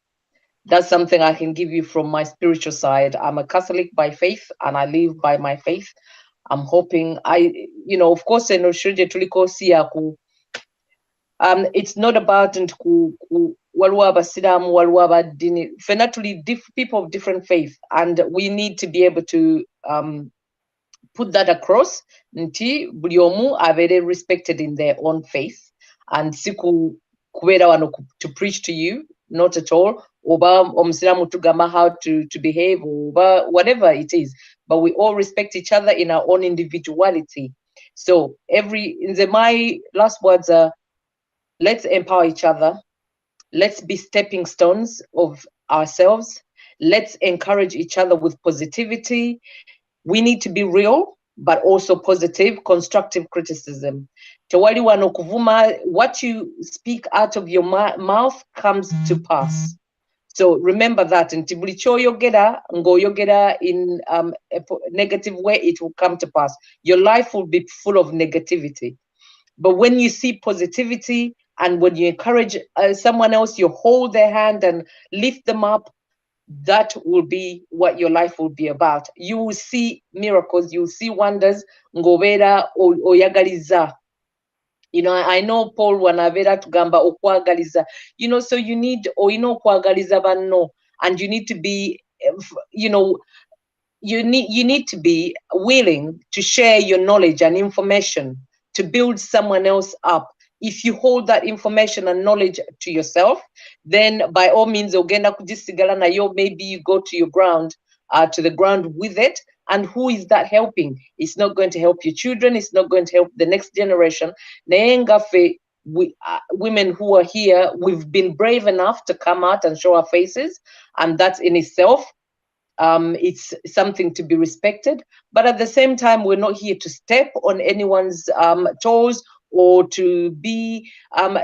That's something I can give you from my spiritual side. I'm a Catholic by faith and I live by my faith. I'm hoping of course, it's not about people of different faith, and we need to be able to put that across. Nti buli omu abere respected in their own faith, and siku kubeera wano to preach to you, not at all. Oba omusiramu tugamba how to behave, or whatever it is, but we all respect each other in our own individuality. So my last words are, let's empower each other. Let's be stepping stones of ourselves. Let's encourage each other with positivity. We need to be real, but also positive, constructive criticism. Tewali wano kuvuma, what you speak out of your mouth comes to pass. So remember that. And buli kyoyogera ng'oyogera in a negative way, it will come to pass. Your life will be full of negativity. But when you see positivity and when you encourage someone else, you hold their hand and lift them up, that will be what your life will be about. You will see miracles, you will see wonders. Ngobera oyagaliza. I know Paul wanavera tugamba okwagaliza. So you need okwagaliza banno, and you need to be you know, you need to be willing to share your knowledge and information to build someone else up. If you hold that information and knowledge to yourself, then by all means, ogenda kugisigala nayo, maybe you go to your ground, to the ground with it. And who is that helping? It's not going to help your children. It's not going to help the next generation. Nayengafe, women who are here, we've been brave enough to come out and show our faces, and that's in itself, it's something to be respected. But at the same time, we're not here to step on anyone's toes or to be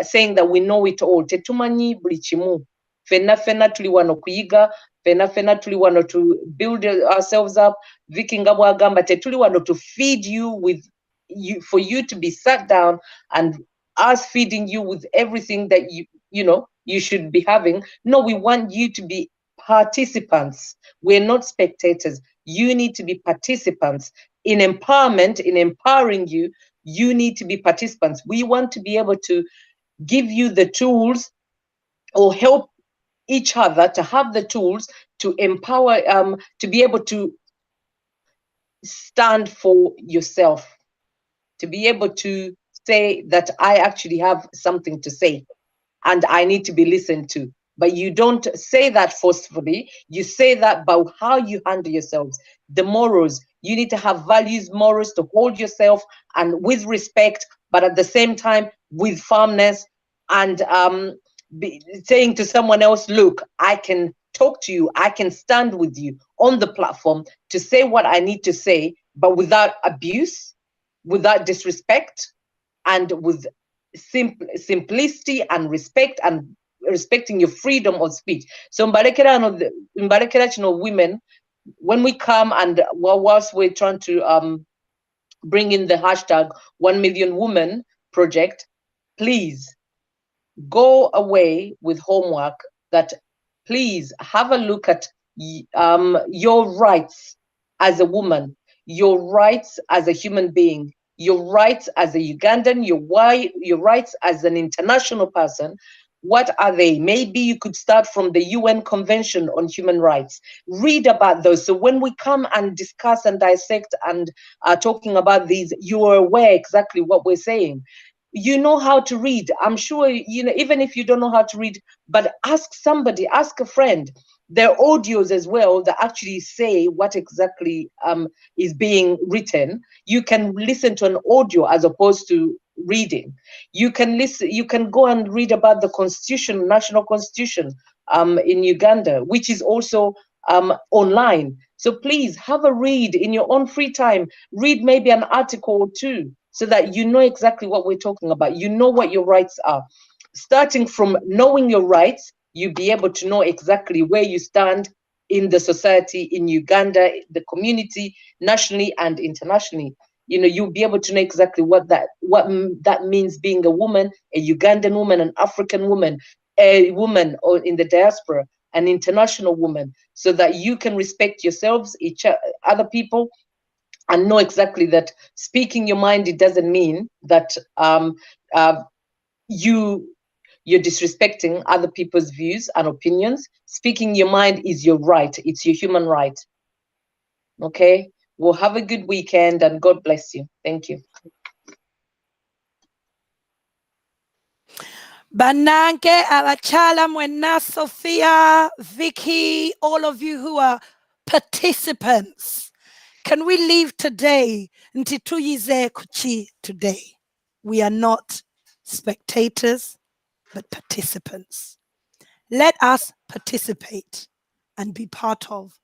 saying that we know it all. Tetumanyi buli kimu. Fena tuli wano kuyiga, fena tuli wano to build ourselves up. Vicky nga bwagamba, tetuli wano to feed you with for you to be sat down and us feeding you with everything that you know you should be having. No, we want you to be participants. We're not spectators. You need to be participants in empowerment, in empowering you. You need to be participants. We want to be able to give you the tools or help each other to have the tools to empower, to be able to stand for yourself, to be able to say that I actually have something to say and I need to be listened to. But you don't say that forcefully. You say that by how you handle yourselves. The morals, you need to have values, morals to hold yourself and with respect, but at the same time with firmness, and saying to someone else, look, I can talk to you, I can stand with you on the platform to say what I need to say, but without abuse, without disrespect, and with simplicity and respect, and respecting your freedom of speech. So mbalekera women, when we come and whilst we're trying to bring in the hashtag 1 million women project, please go away with homework that please have a look at your rights as a woman, your rights as a human being, your rights as a Ugandan, your rights as an international person. What are they? Maybe you could start from the UN Convention on Human Rights. Read about those. So when we come and discuss and dissect and are talking about these, you are aware exactly what we're saying. You know how to read. I'm sure, you know, even if you don't know how to read, but ask somebody, ask a friend. There are audios as well that actually say what exactly is being written. You can listen to an audio as opposed to reading. You can listen, you can go and read about the constitution, national constitution in Uganda, which is also online. So please have a read in your own free time. Read maybe an article or two so that you know exactly what we're talking about. You know what your rights are. Starting from knowing your rights, you'll be able to know exactly where you stand in the society, in Uganda, the community, nationally and internationally. You know, you'll be able to know exactly what that means being a woman, a Ugandan woman, an African woman, a woman or in the diaspora, an international woman, so that you can respect yourselves, other people, and know exactly that speaking your mind, it doesn't mean that you're disrespecting other people's views and opinions. Speaking your mind is your right. It's your human right. Okay? Well, have a good weekend and God bless you. Thank you. Bananke, Abachala, Mwena, Sophia, Vicky, all of you who are participants. Can we leave today? Ntituyize kuchi today. We are not spectators, but participants. Let us participate and be part of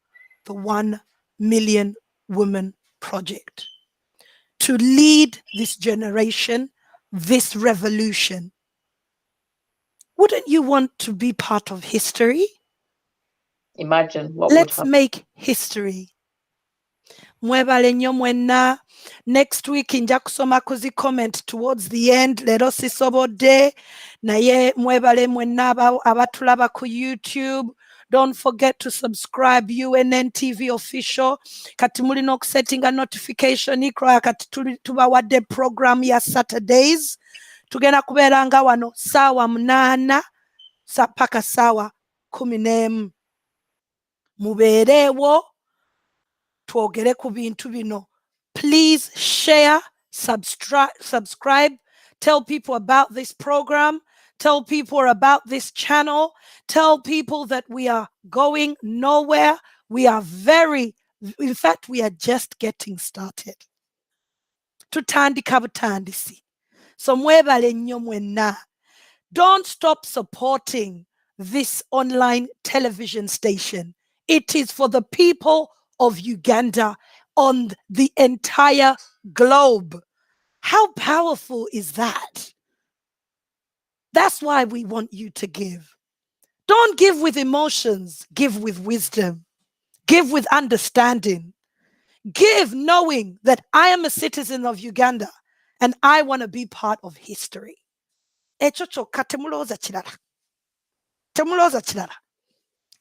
the 1 million women project to lead this generation, this revolution. Wouldn't you want to be part of history? Imagine what Let's would happen. make history. Mwebale nnyo mwenna. Next week nja kusoma kuzi comment towards the end. Leero sisobodde naye mwebale mwenna abatulaba ku YouTube. Don't forget to subscribe UNN TV official. Kati mulina okusettinga notification ikra kati tubawadde program ya Saturdays. Tugenda kubeeranga wano ssaawa 8 paka ssaawa 11. mubeereewo twogere ku bintu bino. Please share, subscribe, tell people about this program, tell people about this channel, tell people that we are going nowhere. We are in fact, we are just getting started. Tutandika butandisi. So mwebale nnyo mwenna. Don't stop supporting this online television station. It is for the people of Uganda on the entire globe. How powerful is that? That's why we want you to give. Don't give with emotions, give with wisdom, give with understanding. Give knowing that I am a citizen of Uganda and I want to be part of history.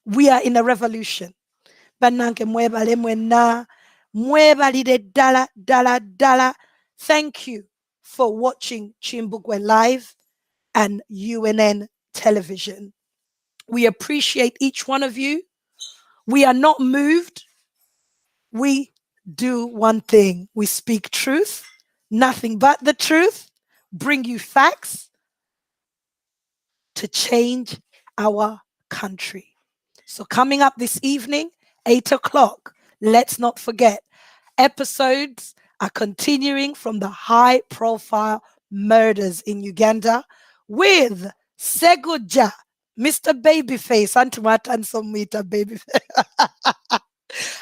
We are in a revolution. Banange mwebale mwenna, mwebalire dala dala dala. Thank you for watching Chimbugwe Live and UNN Television. We appreciate each one of you. We are not moved. We do one thing. We speak truth, nothing but the truth, bring you facts to change our country. So coming up this evening, 8 o'clock, let's not forget, episodes are continuing from the high-profile murders in Uganda with Seguja, Mr. Babyface,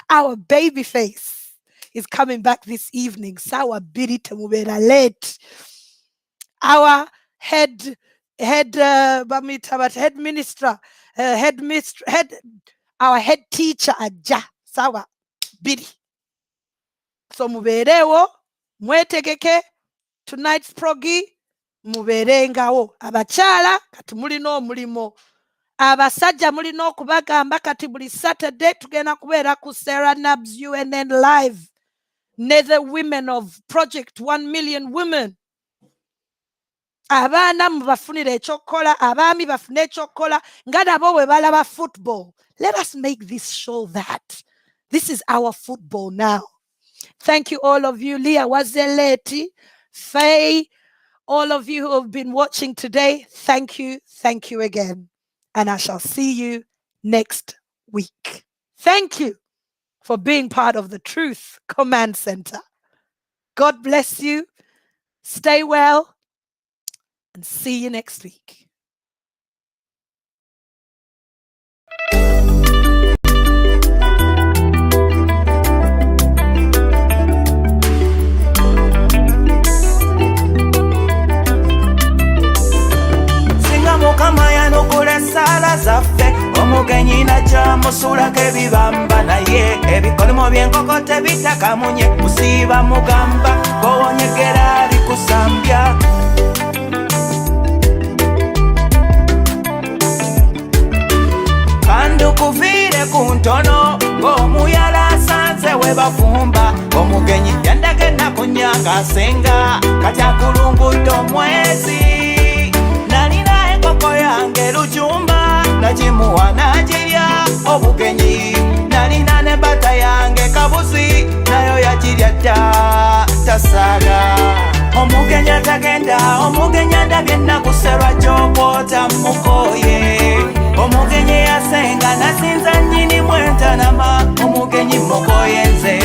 our Babyface is coming back this evening. Sawa biri temubera late. Our head minister, our head teacher aja sawa biri. So muberewo mwetegeke tonight's progi muberengawo abachala kati mulino mulimo abasajja mulino okubagamba kati buli Saturday tugenda kubeera ku Sarah Nabz UNN live ne the women of Project 1 Million Women. Abaana mubafunira ekyokukola, abaami bafune ekyokukola nga nabo bwe balaba football. Let us make this show that. This is our football now. Thank you all of you. Leah Wazeleti, Faye, all of you who have been watching today. Thank you. Thank you again. And I shall see you next week. Thank you for being part of the Truth Command Center. God bless you. Stay well. And see you next week. Singa mukama yanukula sala zaffe omugenyi najja musulako ebibamba naye ebikolimo by'enkoko tebitakamunye musiiba mugamba gowonyegera bikusambya. Kandukuvire ku ntono ng'omuyala asanze we bafumba omugenyi yandage nakunyanga asenga kati akulungudde omwezi. Nalina enkoko yange lujumba nagimuwa n'agirya obugenyi. Nalina ne bata yange kabuzi nayo yagirya dda tasaaga. Omugenyi atagenda omugenyi andabye nakuserwa gy'okwota mukoye. Omugenyi yasenga nasinza nnyini mwentanama omugenyi mukoye nze.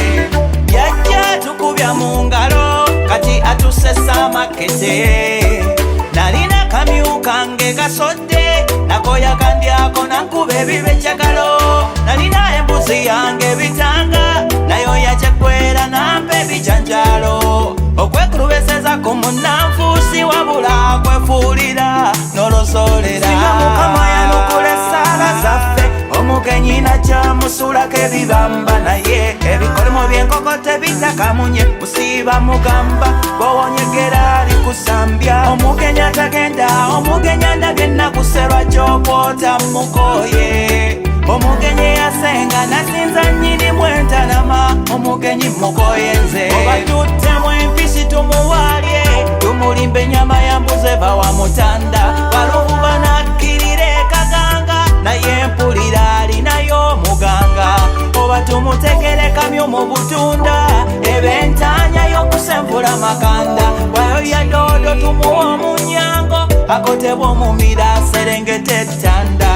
Yajja tukubya mu ngalo kati atusesa amakete. Nalina kamyu kange kasodde nako yakandyako nankuba ebibe kyagalo. Nalina embuzi yange bitanga nayo yakyegwera nampa ebijanjalo. Okwekulubeseza ku munnanfuusi wabula kwefuulira n'olozoolera. Singa mukama yanukula essaala zaffe omugenyi najja musulako ebibamba naye ebikolimo by'enkoko tebitakamunye musiiba mugamba gowonyegera likusambya. Omugenyi atagenda omugenyi andabye nakuserwa gy'okwota mukoye. Omugenyi yasenga nasinza nnyini mwentanama omugenyi mukoye nze. Obatuttemu empisi tumuwaalye tumulimba ennyama ya mbuzi eva wa mutanda. Balumba nakkirira ekaganga naye mpulira alinayo muganga. obudde bw'omumira serengeta ettanda.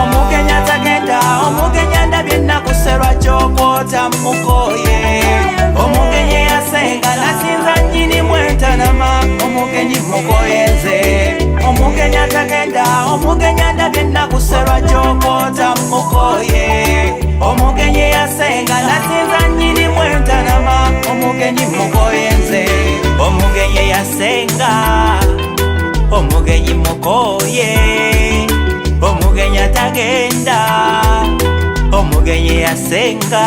Omugenya tagenda, omugenya ndabye nakuserwa ky'okwota mukoye. Omugenyi yasenga nasinza nnyini mwentanama, omugenyi mukoyenze. Omugenya tagenda, omugenya ndabye nakuserwa ky'okwota mukoye. Omugenyi yasenga nasinza nnyini mwentanama, omugenyi mukoyenze. Omugenyi yasenga, omugenyi mukoye. Omugenyi tagenda, omugenyi yasenga.